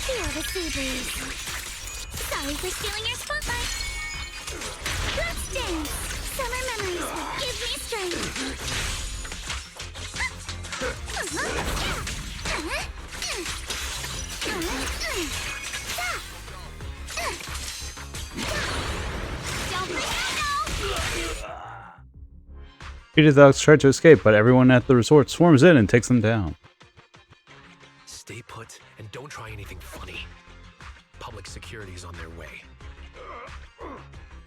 Speaker 2: Feel the sea breeze. Sorry for stealing your spotlight. Let's dance. Summer memories will give me strength.
Speaker 5: Don't forget now!
Speaker 1: Peter Dogs tried to escape, but everyone at the resort swarms in and takes them down.
Speaker 8: Stay put and don't try anything funny. Public security's on their way.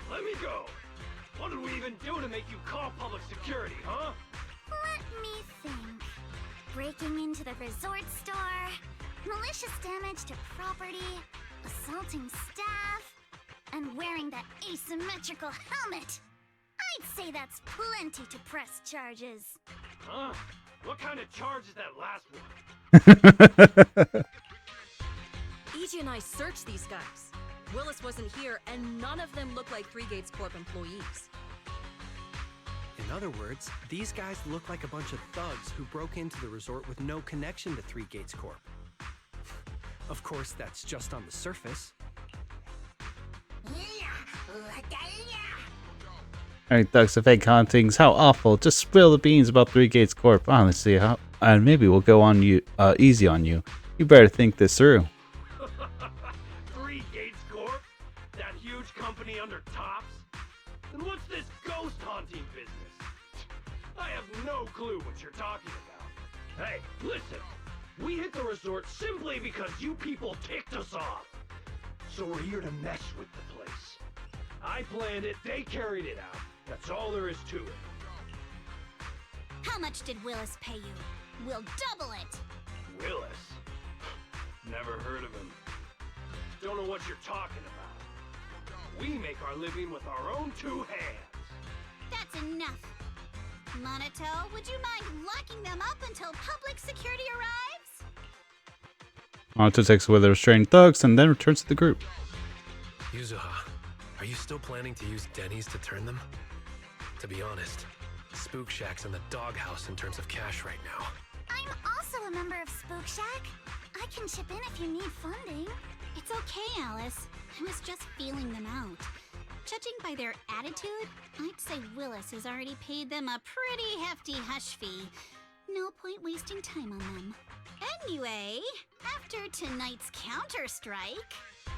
Speaker 9: Let me go. What did we even do to make you call public security, huh?
Speaker 2: Let me think. Breaking into the resort store, malicious damage to property, assaulting staff, and wearing that asymmetrical helmet. I'd say that's plenty to press charges.
Speaker 9: Huh? What kind of charge is that last one?
Speaker 6: EJ and I searched these guys. Willis wasn't here, and none of them look like Three Gates Corp employees.
Speaker 7: In other words, these guys look like a bunch of thugs who broke into the resort with no connection to Three Gates Corp. Of course, that's just on the surface.
Speaker 1: Alright, thugs, the fake hauntings. How awful. Just spill the beans about Three Gates Corp. Honestly, and maybe we'll go on you easy on you. You better think this through.
Speaker 9: Three Gates Corp? That huge company under Tops? Then what's this ghost haunting business? I have no clue what you're talking about. Hey, listen. We hit the resort simply because you people ticked us off. So we're here to mess with the place. I planned it, they carried it out. That's all there is to it.
Speaker 5: How much did Willis pay you? We'll double it!
Speaker 9: Willis? Never heard of him. Don't know what you're talking about. We make our living with our own two hands.
Speaker 5: That's enough. Monato, would you mind locking them up until public security arrives?
Speaker 1: Monato takes away the restrained thugs and then returns to the group.
Speaker 8: Yuzuha, are you still planning to use Denny's to turn them? To be honest, Spook Shack's in the doghouse in terms of cash right now.
Speaker 2: I'm also a member of Spook Shack. I can chip in if you need funding.
Speaker 5: It's okay, Alice. I was just feeling them out. Judging by their attitude, I'd say Willis has already paid them a pretty hefty hush fee. No point wasting time on them. Anyway, after tonight's counter-strike,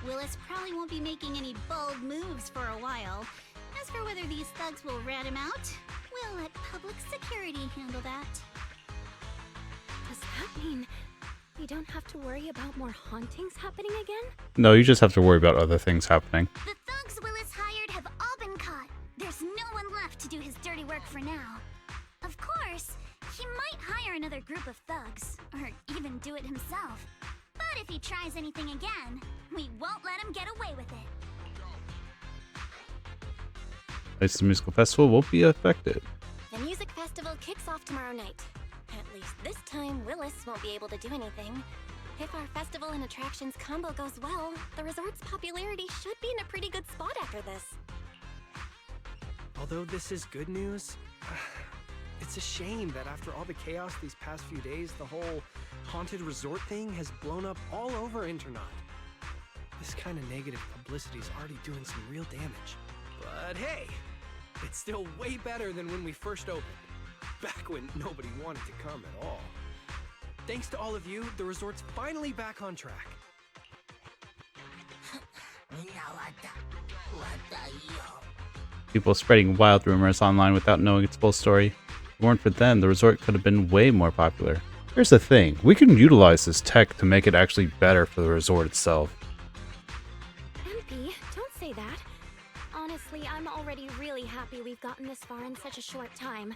Speaker 5: Willis probably won't be making any bold moves for a while. As for whether these thugs will rat him out, we'll let public security handle that.
Speaker 4: Does that mean we don't have to worry about more hauntings happening again?
Speaker 1: No, you just have to worry about other things happening.
Speaker 2: The thugs Willis hired have all been caught. There's no one left to do his dirty work for now. Of course, he might hire another group of thugs, or even do it himself. But if he tries anything again, we won't let him get away with it.
Speaker 1: The musical festival won't be affected.
Speaker 3: The music festival kicks off tomorrow night. At least this time, Willis won't be able to do anything. If our festival and attractions combo goes well, the resort's popularity should be in a pretty good spot after this.
Speaker 7: Although this is good news, it's a shame that after all the chaos these past few days, the whole haunted resort thing has blown up all over internet. This kind of negative publicity is already doing some real damage. But hey, it's still way better than when we first opened. Back when nobody wanted to come at all. Thanks to all of you, the resort's finally back on track.
Speaker 1: People spreading wild rumors online without knowing its full story. If it weren't for them, the resort could have been way more popular. Here's the thing, we can utilize this tech to make it actually better for the resort itself.
Speaker 3: MP, don't say that. Honestly, I'm already really happy we've gotten this far in such a short time.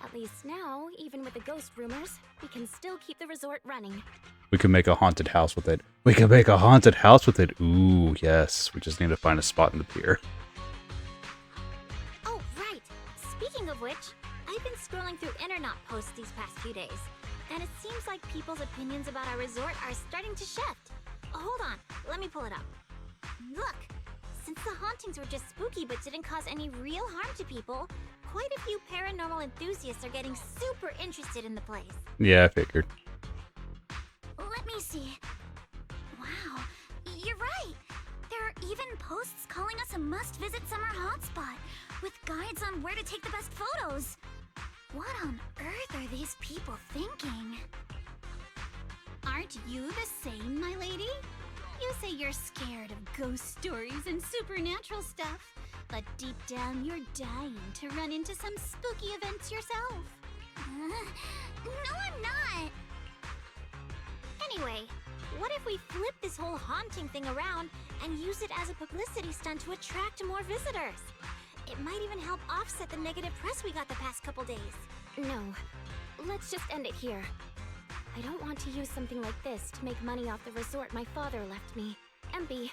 Speaker 3: At least now, even with the ghost rumors, we can still keep the resort running.
Speaker 1: We can make a haunted house with it. We can make a haunted house with it. Ooh, yes. We just need to find a spot in the pier.
Speaker 2: Oh, right. Speaking of which, I've been scrolling through internet posts these past few days, and it seems like people's opinions about our resort are starting to shift. Hold on, let me pull it up. Look, since the hauntings were just spooky but didn't cause any real harm to people, quite a few paranormal enthusiasts are getting super interested in the place.
Speaker 1: Yeah, I figured.
Speaker 2: Let me see. Wow, you're right. There are even posts calling us a must-visit summer hotspot, with guides on where to take the best photos. What on earth are these people thinking?
Speaker 5: Aren't you the same, my lady? You say you're scared of ghost stories and supernatural stuff, but deep down you're dying to run into some spooky events yourself.
Speaker 2: No, I'm not.
Speaker 3: Anyway, what if we flip this whole haunting thing around and use it as a publicity stunt to attract more visitors? It might even help offset the negative press we got the past couple days. No, let's just end it here. I don't want to use something like this to make money off the resort my father left me. MB,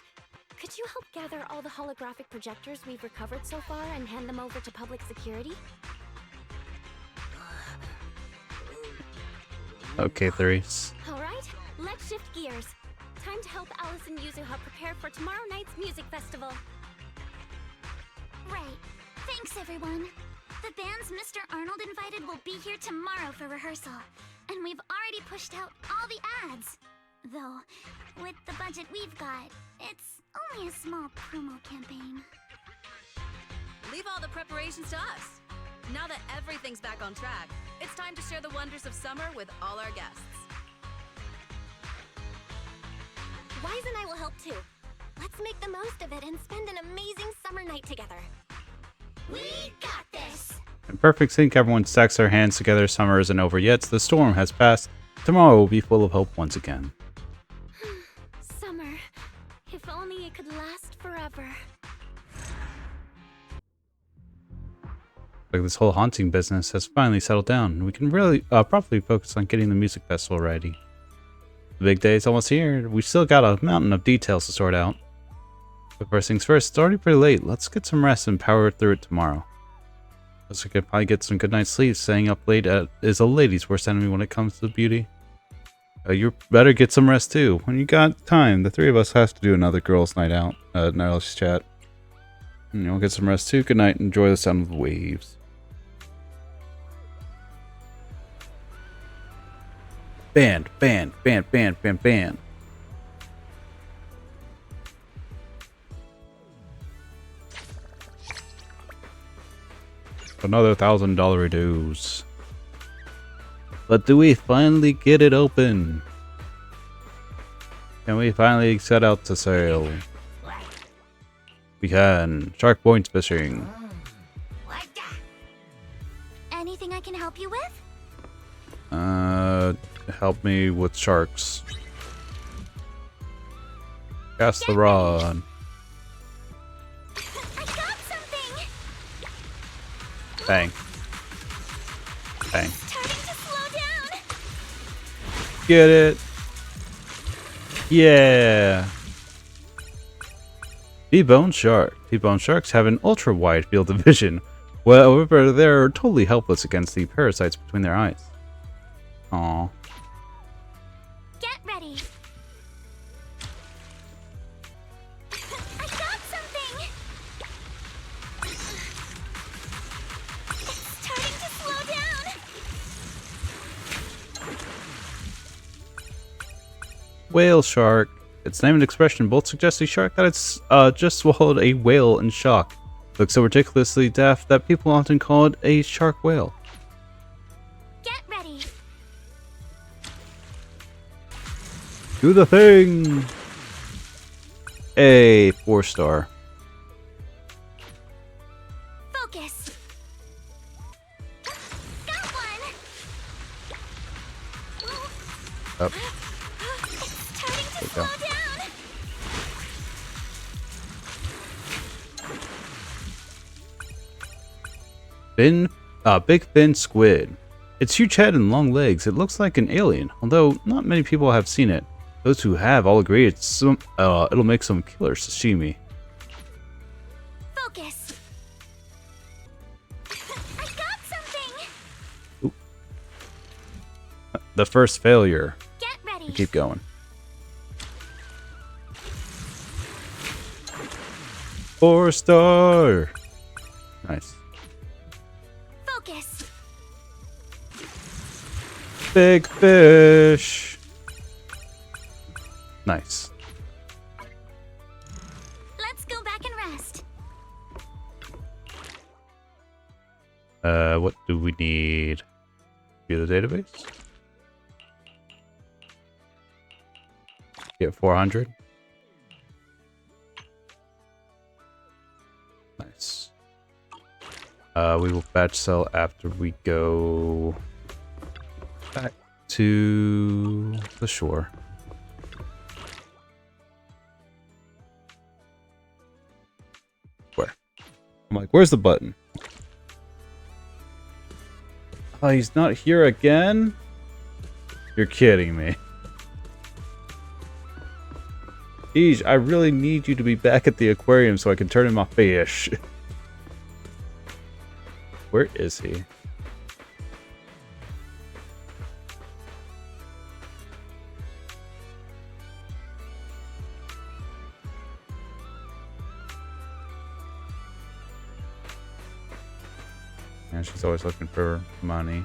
Speaker 3: could you help gather all the holographic projectors we've recovered so far and hand them over to public security?
Speaker 1: Okay, Therese.
Speaker 3: Alright, let's shift gears. Time to help Alice and Yuzuha prepare for tomorrow night's music festival.
Speaker 2: Right. Thanks, everyone. The bands Mr. Arnold invited will be here tomorrow for rehearsal, and we've already pushed out all the ads. Though, with the budget we've got, it's only a small promo campaign.
Speaker 6: Leave all the preparations to us. Now that everything's back on track, it's time to share the wonders of summer with all our guests.
Speaker 3: Wise and I will help too. Let's make the most of it and spend an amazing summer night together.
Speaker 2: We got this!
Speaker 1: In perfect sync, everyone stacks their hands together. Summer isn't over yet, so the storm has passed. Tomorrow will be full of hope once again.
Speaker 3: Summer. If only it could last forever.
Speaker 1: Like this whole haunting business has finally settled down, and we can really properly focus on getting the music festival ready. The big day is almost here. We still got a mountain of details to sort out. But first things first, it's already pretty late. Let's get some rest and power through it tomorrow. Plus, we could probably get some good night's sleep. Staying up late is a lady's worst enemy when it comes to beauty. You better get some rest too. When you got time, the three of us has to do another girls' night out. Let's chat. And you'll get some rest too. Good night. Enjoy the sound of the waves. Band, band, band, band, band, band. Another $1,000 dues. But do we finally get it open? Can we finally set out to sail? We can. Shark points fishing.
Speaker 2: Anything I can help you with?
Speaker 1: Help me with sharks. Cast the rod.
Speaker 2: I got something!
Speaker 1: Bang. Bang.
Speaker 2: It's starting to slow down!
Speaker 1: Get it? Yeah. T-bone shark. T-bone sharks have an ultra-wide field of vision. However, they're totally helpless against the parasites between their eyes. Aww.
Speaker 2: Get ready! I got something! It's starting to slow down!
Speaker 1: whale shark. Its name and expression both suggest a shark that it's just swallowed a whale in shock. It looks so ridiculously daft that people often call it a shark whale.
Speaker 2: Get ready.
Speaker 1: Do the thing! A 4-star.
Speaker 2: Focus. Got one.
Speaker 1: Up.
Speaker 2: It's starting to
Speaker 1: There we
Speaker 2: slow
Speaker 1: go.
Speaker 2: down.
Speaker 1: Big fin squid. Its huge head and long legs, it looks like an alien, although not many people have seen it. Those who have all agree it'll make some killer sashimi.
Speaker 2: Focus. I got something.
Speaker 1: The first failure.
Speaker 2: Get ready.
Speaker 1: Keep going. 4-star. Nice.
Speaker 2: Focus.
Speaker 1: Big fish. Nice.
Speaker 2: Let's go back and rest.
Speaker 1: What do we need? View the database. Get 400. Nice. We will batch sell after we go back to the shore. Where? I'm like, where's the button? Oh, he's not here again? You're kidding me. Eej, I really need you to be back at the aquarium so I can turn in my fish. Where is he? And she's always looking for money.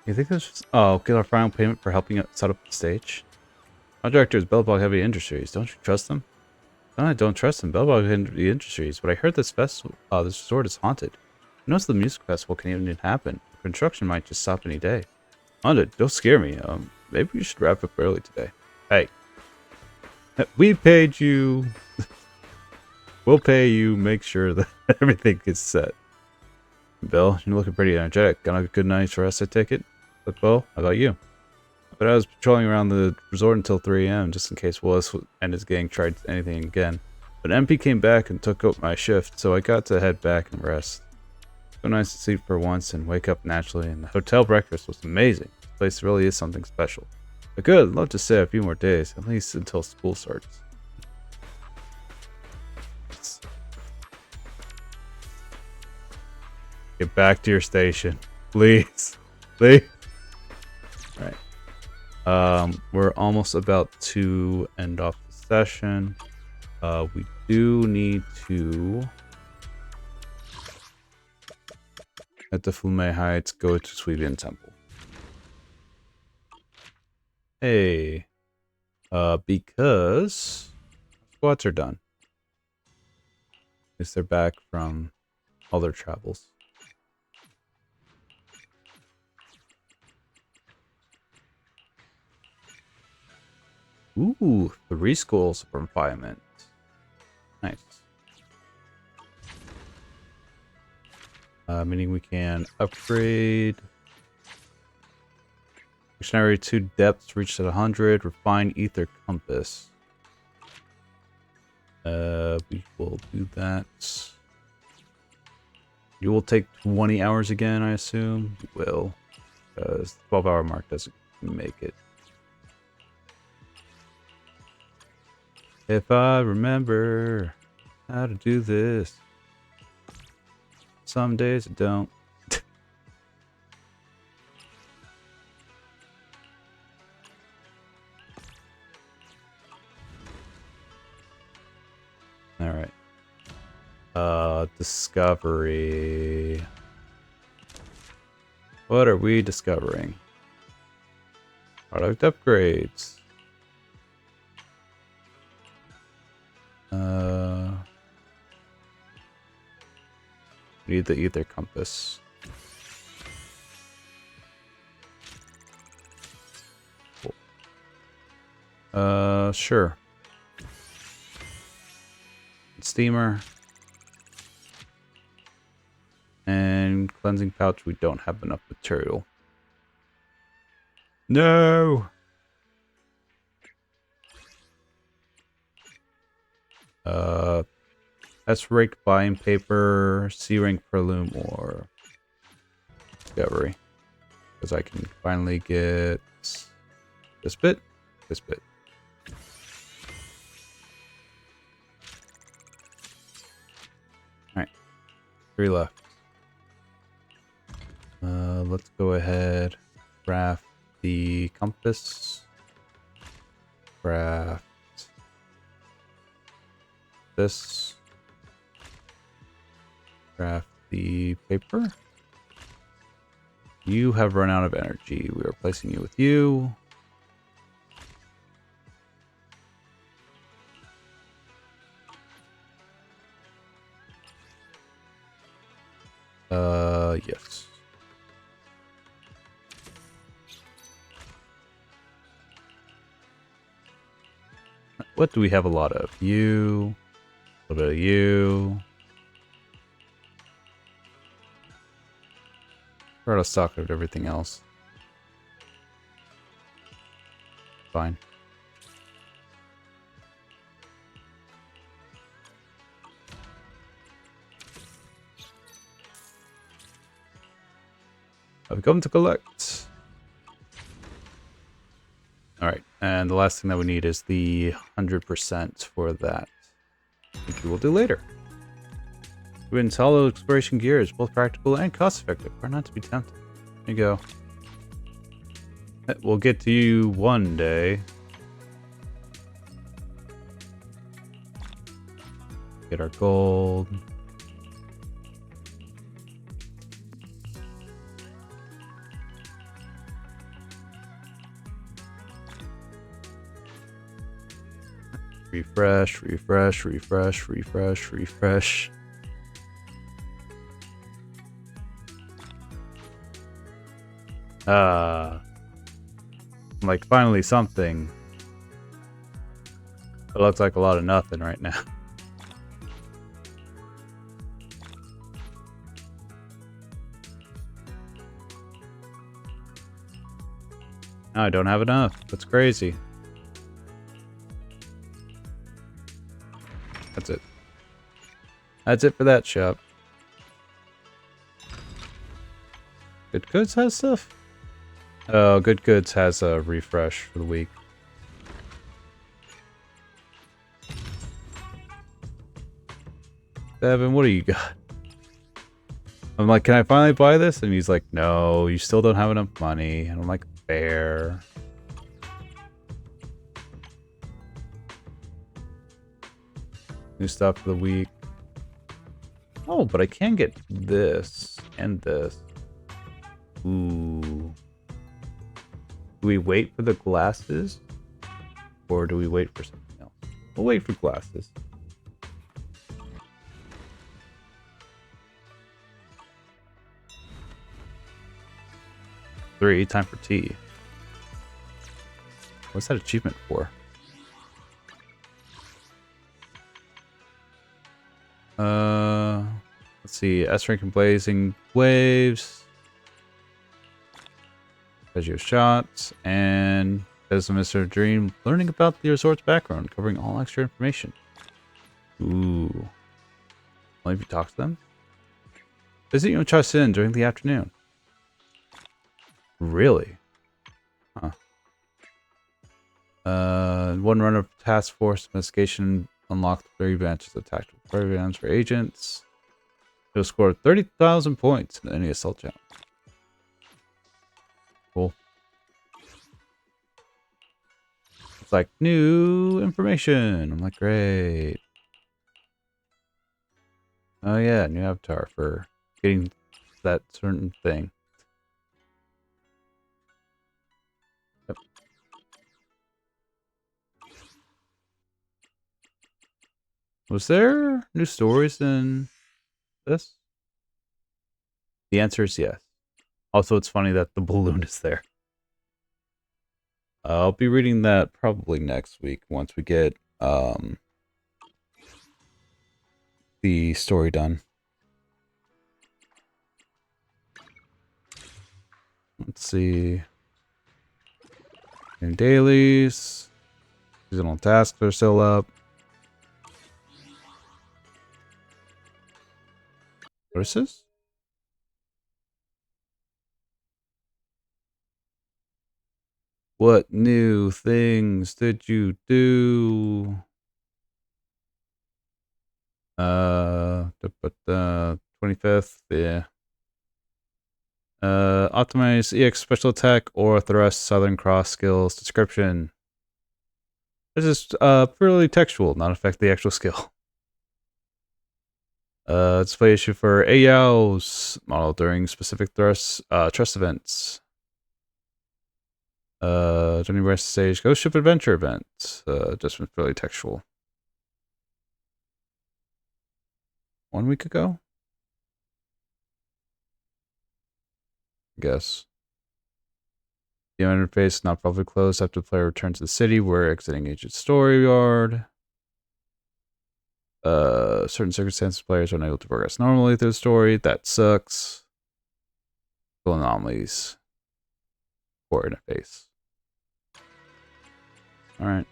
Speaker 1: You think this was... Oh, get our final payment for helping us set up the stage? Our director is Bellbog Heavy Industries. Don't you trust them? No, I don't trust them. Bellbog Heavy Industries. But I heard this festival, this resort is haunted. Who knows the music festival can even happen? Construction might just stop any day. Haunted, don't scare me. Maybe we should wrap up early today. Hey. We paid you. We'll pay you. Make sure that everything is set. Bill, you're looking pretty energetic. Got a good night's rest, I take it? Look, Bill, how about you? But I was patrolling around the resort until 3 a.m. just in case Willis and his gang tried anything again. But MP came back and took up my shift, so I got to head back and rest. So nice to sleep for once and wake up naturally, and the hotel breakfast was amazing. This place really is something special. But good, I'd love to stay a few more days, at least until school starts. Get back to your station. Please. Please. Alright. We're almost about to end off the session. We do need to at the Flume Heights go to Suivian Temple. Hey. Because squats are done. Because they're back from all their travels. Ooh, 3 schools of confinement. Nice. Meaning we can upgrade. Dictionary 2 depths reached at 100. Refine ether compass. We will do that. You will take 20 hours again, I assume. You will. Because the 12-hour mark doesn't make it. If I remember how to do this. Some days I don't. Alright. Discovery. What are we discovering? Product upgrades. Need the ether compass. Cool. Sure. Steamer. And cleansing pouch, we don't have enough material. No! S rank buying paper, C rank perlume, or discovery. Because I can finally get this bit, this bit. Alright. 3 left. Let's go ahead, craft the compass, craft this, craft the paper. You have run out of energy. We are replacing you with you. Yes. What do we have a lot of? You. A little bit of you. We're out of stock of everything else. Fine. I've come to collect. Alright, and the last thing that we need is the 100% for that, which we will do later. Twins hollow exploration gear is both practical and cost effective. Why not to be tempted? There you go. We'll get to you one day. Get our gold. Refresh, refresh, refresh, refresh, refresh. Like finally something. It looks like a lot of nothing right now. No, I don't have enough. That's crazy. That's it. That's it for that shop. Good Goods has stuff? Oh, Good Goods has a refresh for the week. Devin, what do you got? I'm like, can I finally buy this? And he's like, no, you still don't have enough money. And I'm like, fair. New stuff for the week. Oh, but I can get this and this. Ooh. Do we wait for the glasses? Or do we wait for something else? We'll wait for glasses. Time for tea. What's that achievement for? Let's see. S rank and blazing waves. Veggie shots and as Mr. Dream, learning about the resort's background, covering all extra information. Ooh. Only if you talk to them. Visit your trust in during the afternoon. Really? Huh. One run of task force investigation unlocked 3 branches of tactical programs for agents. You'll score 30,000 points in any assault challenge. Cool. It's like new information. I'm like, great. Oh yeah, new avatar for getting that certain thing. Was there new stories in this? The answer is yes. Also, it's funny that the balloon is there. I'll be reading that probably next week once we get the story done. Let's see. New dailies. Seasonal tasks are still up. What is this? What new things did you do? 25th, yeah. Optimize EX special attack or thrust Southern Cross skills description. This is purely textual, not affect the actual skill. Display issue for AOW's model during specific trust events. Journey Rest Stage Ghost Ship Adventure event. Just been purely textual. 1 week ago? I guess. The interface is not probably closed after the player returns to the city. We're exiting Agent's story yard. Certain circumstances, players are unable to progress normally through the story. That sucks. Still anomalies. Poor interface. Alright.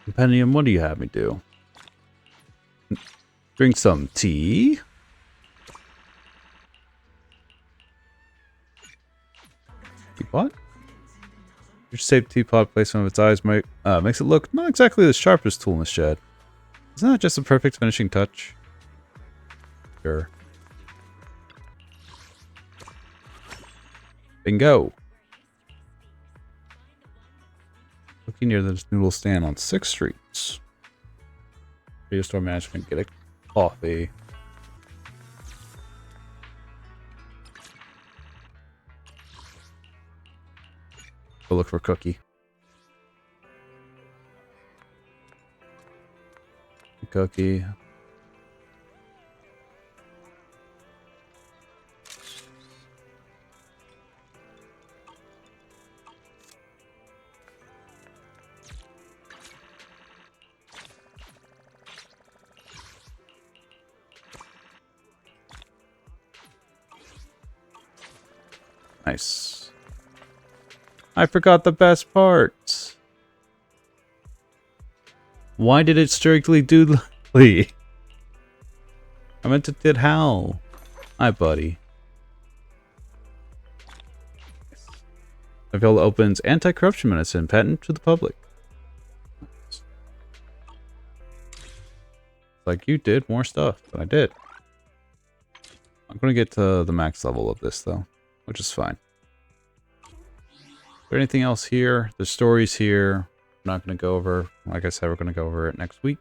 Speaker 1: Compendium, what do you have me do? Drink some tea. Teapot? Your safe teapot placement of its eyes makes it look not exactly the sharpest tool in the shed. Isn't that just a perfect finishing touch? Sure. Bingo. Looking near this noodle stand on 6th Street. Radio store management, get a coffee. Go look for a cookie. Cookie. Nice. I forgot the best part. Why did it strictly doodly? I meant it did how. Hi, buddy. Avila opens anti-corruption medicine patent to the public. Like you did more stuff than I did. I'm gonna get to the max level of this though, which is fine. Is there anything else here? The story's here. I'm not going to go over. Like I said, we're going to go over it next week.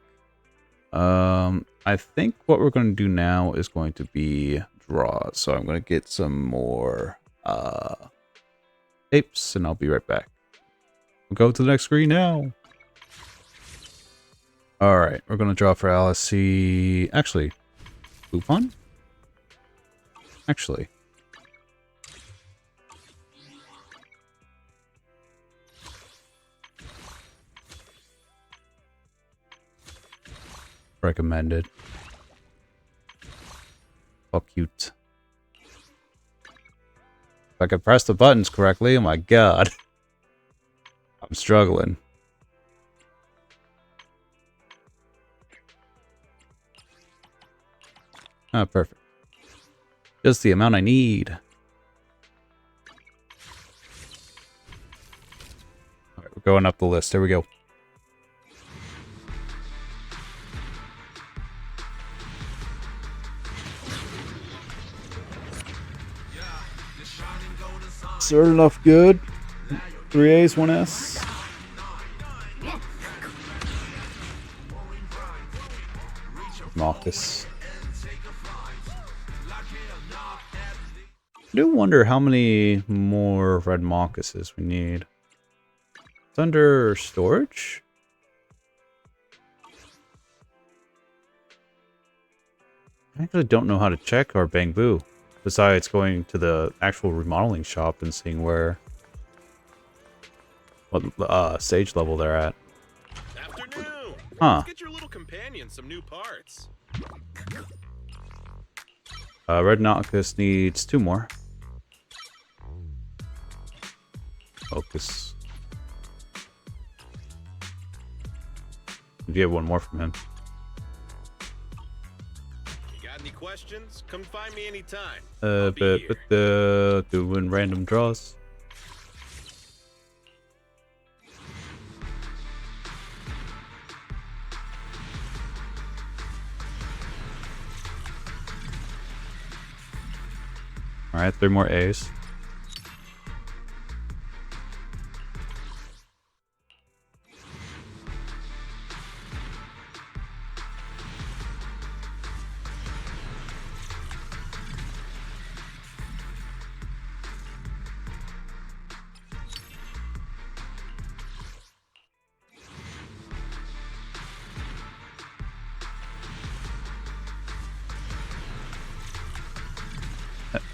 Speaker 1: I think what we're going to do now is going to be draws. So I'm going to get some more tapes, and I'll be right back. We'll go to the next screen now. All right, we're going to draw for Alice. See, actually, coupon. Actually. Recommended. Oh, cute. If I could press the buttons correctly, oh my god. I'm struggling. Ah, perfect. Just the amount I need. Alright, we're going up the list. There we go. Sort enough good. 3 A's, 1 S. Marcus. I do wonder how many more red Marcuses we need. It's under storage? I actually don't know how to check our Bangbu, besides going to the actual remodeling shop and seeing what stage level they're at.
Speaker 10: Afternoon.
Speaker 1: Huh.
Speaker 10: Let's get your little companion some new parts.
Speaker 1: Red Noctis needs 2 more. Focus. You have 1 more from him.
Speaker 10: You got any questions? Come find me anytime.
Speaker 1: But doing random draws. All right, 3 more A's.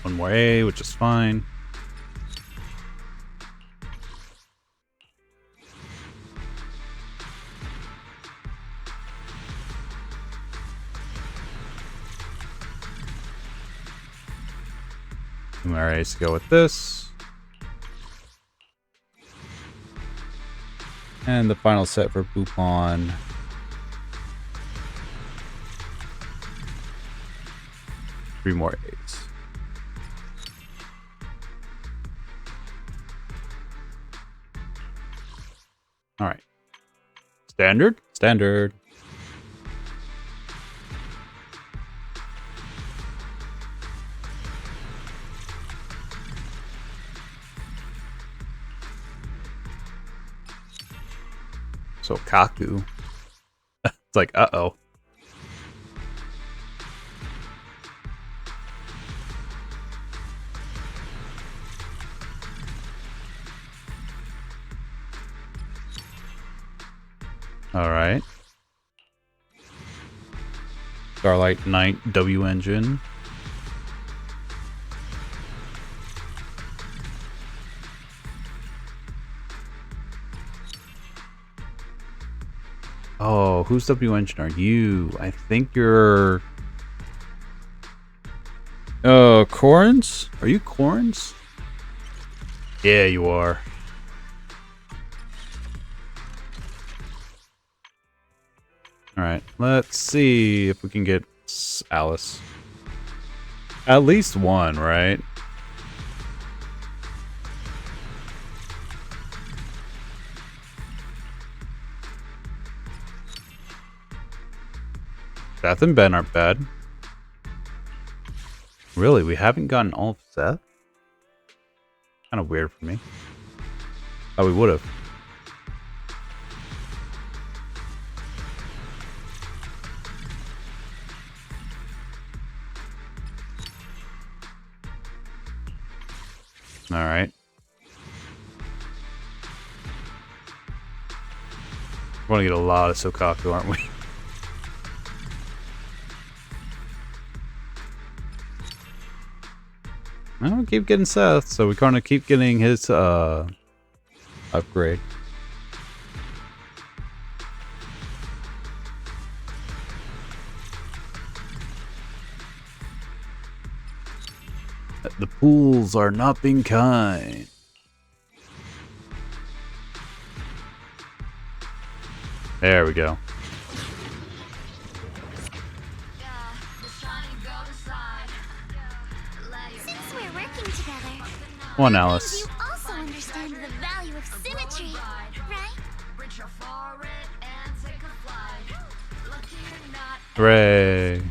Speaker 1: One more A, which is fine. Two more A's to go with this. And the final set for Bupon. Three more A's. All right. Standard? Standard. So Kaku. It's like, uh-oh. All right. Starlight Knight W engine. Oh, whose W engine are you? I think you're... Corns? Are you Corns? Yeah, you are. Alright, let's see if we can get Alice. At least one, right? Seth and Ben aren't bad. Really, we haven't gotten all of Seth? Kind of weird for me. Oh, we would have. All right. We're gonna get a lot of Sokaku, aren't we? No, we keep getting Seth, so we kind of keep getting his upgrade. The pools are not being kind. There we go.
Speaker 2: Since we're working together,
Speaker 1: One Alice.
Speaker 2: you also understand the value of symmetry, right?
Speaker 1: Hooray.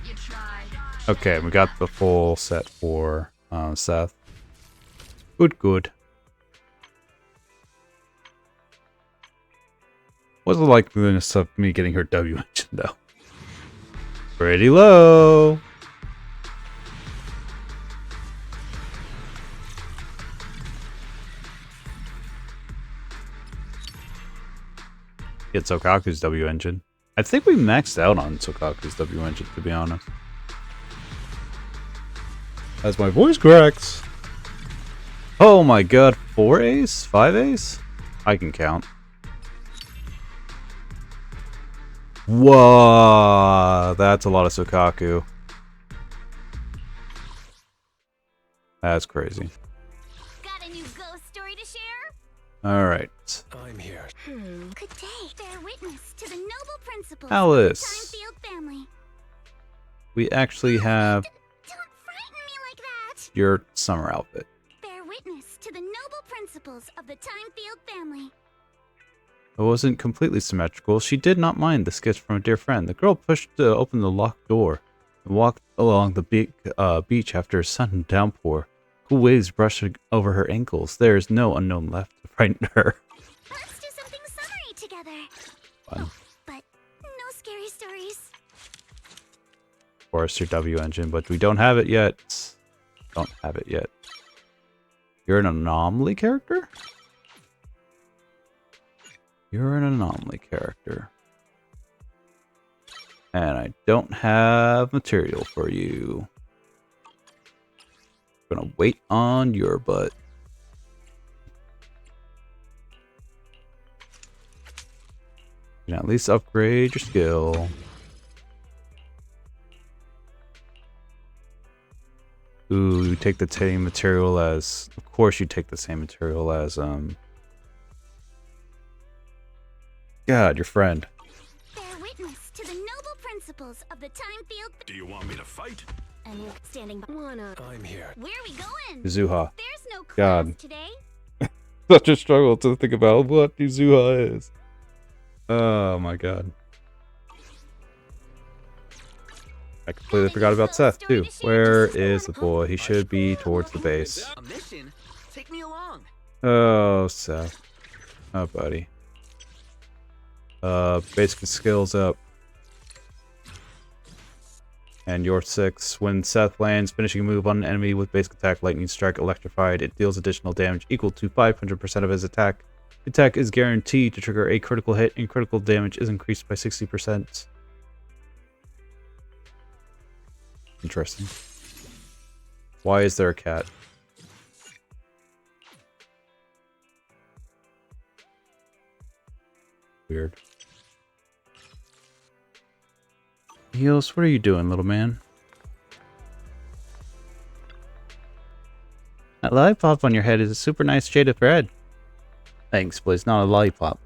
Speaker 1: Okay, we got the full set for Seth. Good, good. What's the likeliness of me getting her W engine, though? Pretty low. Get Sokaku's W engine. I think we maxed out on Sokaku's W engine, to be honest. As my voice cracks. Oh my god, 4 A's? 5 A's? I can count. Whoa, that's a lot of Sukaku. That's crazy.
Speaker 5: Got a new ghost story to share?
Speaker 1: Alright.
Speaker 8: I'm here.
Speaker 2: Good day. Bear witness to the noble principles
Speaker 1: Alice.
Speaker 2: of the Timefield family.
Speaker 1: We actually have
Speaker 2: Don't frighten me like that.
Speaker 1: your summer outfit.
Speaker 2: Bear witness to the noble principles of the Timefield family.
Speaker 1: It wasn't completely symmetrical. She did not mind the sketch from a dear friend. The girl pushed open the locked door and walked along the big beach after a sudden downpour. Cool waves brushed over her ankles. There is no unknown left to frighten her.
Speaker 2: Let's do something summery together.
Speaker 1: Fun.
Speaker 2: But no scary stories.
Speaker 1: Of course, your W engine, but we don't have it yet. Don't have it yet. You're an anomaly character? You're an anomaly character. And I don't have material for you. I'm gonna wait on your butt. You can at least upgrade your skill. Ooh, you take the same material as... Of course you take the same material as, God, your friend.
Speaker 2: Bear witness to the noble principles of the Timefield.
Speaker 10: Do you want me to fight?
Speaker 3: And you're standing by.
Speaker 8: I'm here.
Speaker 5: Where are we going?
Speaker 1: Zuha.
Speaker 5: There's no class
Speaker 1: God.
Speaker 5: today.
Speaker 1: Such a struggle to think about what Zuha is. Oh my god. I completely forgot about Seth too. Where is the boy? He should be towards the base.
Speaker 11: A mission? Take me along.
Speaker 1: Oh, Seth. Oh, buddy. Basic skills up. And your 6. When Seth lands, finishing a move on an enemy with basic attack, lightning strike, electrified, it deals additional damage equal to 500% of his attack. The attack is guaranteed to trigger a critical hit, and critical damage is increased by 60%. Interesting. Why is there a cat? Weird. Heels, what are you doing, little man? That lollipop on your head is a super nice shade of red. Thanks, but it's not a lollipop.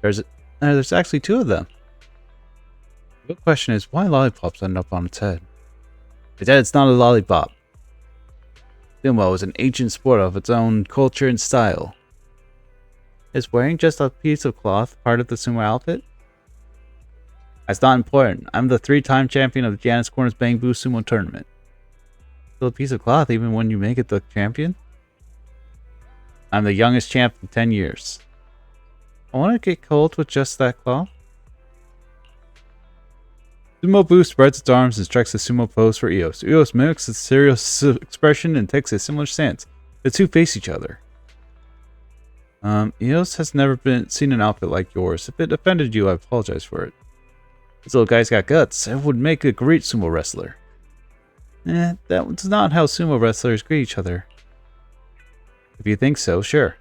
Speaker 1: There's actually 2 of them. The question is, why lollipops end up on its head? It's not a lollipop. Sumo is an ancient sport of its own culture and style. Is wearing just a piece of cloth part of the sumo outfit? That's not important. I'm the 3-time champion of the Janus Corner's Bamboo Sumo Tournament. Still a piece of cloth even when you make it the champion? I'm the youngest champ in 10 years. I want to get cold with just that cloth. Sumo Boo spreads its arms and strikes a sumo pose for Eos. Eos mimics its serious expression and takes a similar stance. The 2 face each other. Eos has never seen an outfit like yours. If it offended you, I apologize for it. This little guy's got guts. It would make a great sumo wrestler. That's not how sumo wrestlers greet each other. If you think so, sure.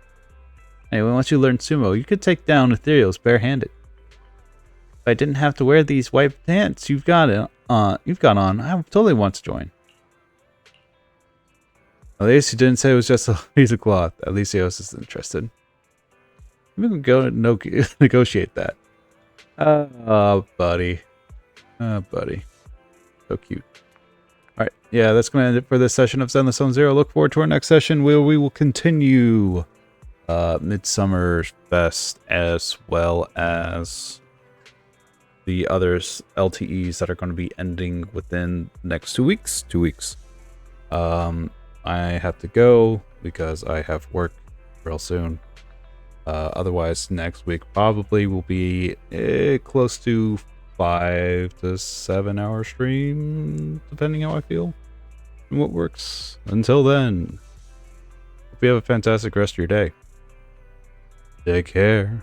Speaker 1: Anyway, once you learn sumo, you could take down Ethereals barehanded. If I didn't have to wear these white pants you've got on, I would totally want to join. At least you didn't say it was just a piece of cloth. At least Eos is interested. We can go negotiate that. Oh, buddy. Oh, buddy. So cute. Alright, yeah, that's going to end it for this session of Zenless Zone Zero. Look forward to our next session where we will continue Midsummer Fest as well as the others LTEs that are going to be ending within the next 2 weeks. 2 weeks. I have to go because I have work real soon. Otherwise, next week probably will be close to 5 to 7 hour stream, depending how I feel and what works. Until then, hope you have a fantastic rest of your day. Take care.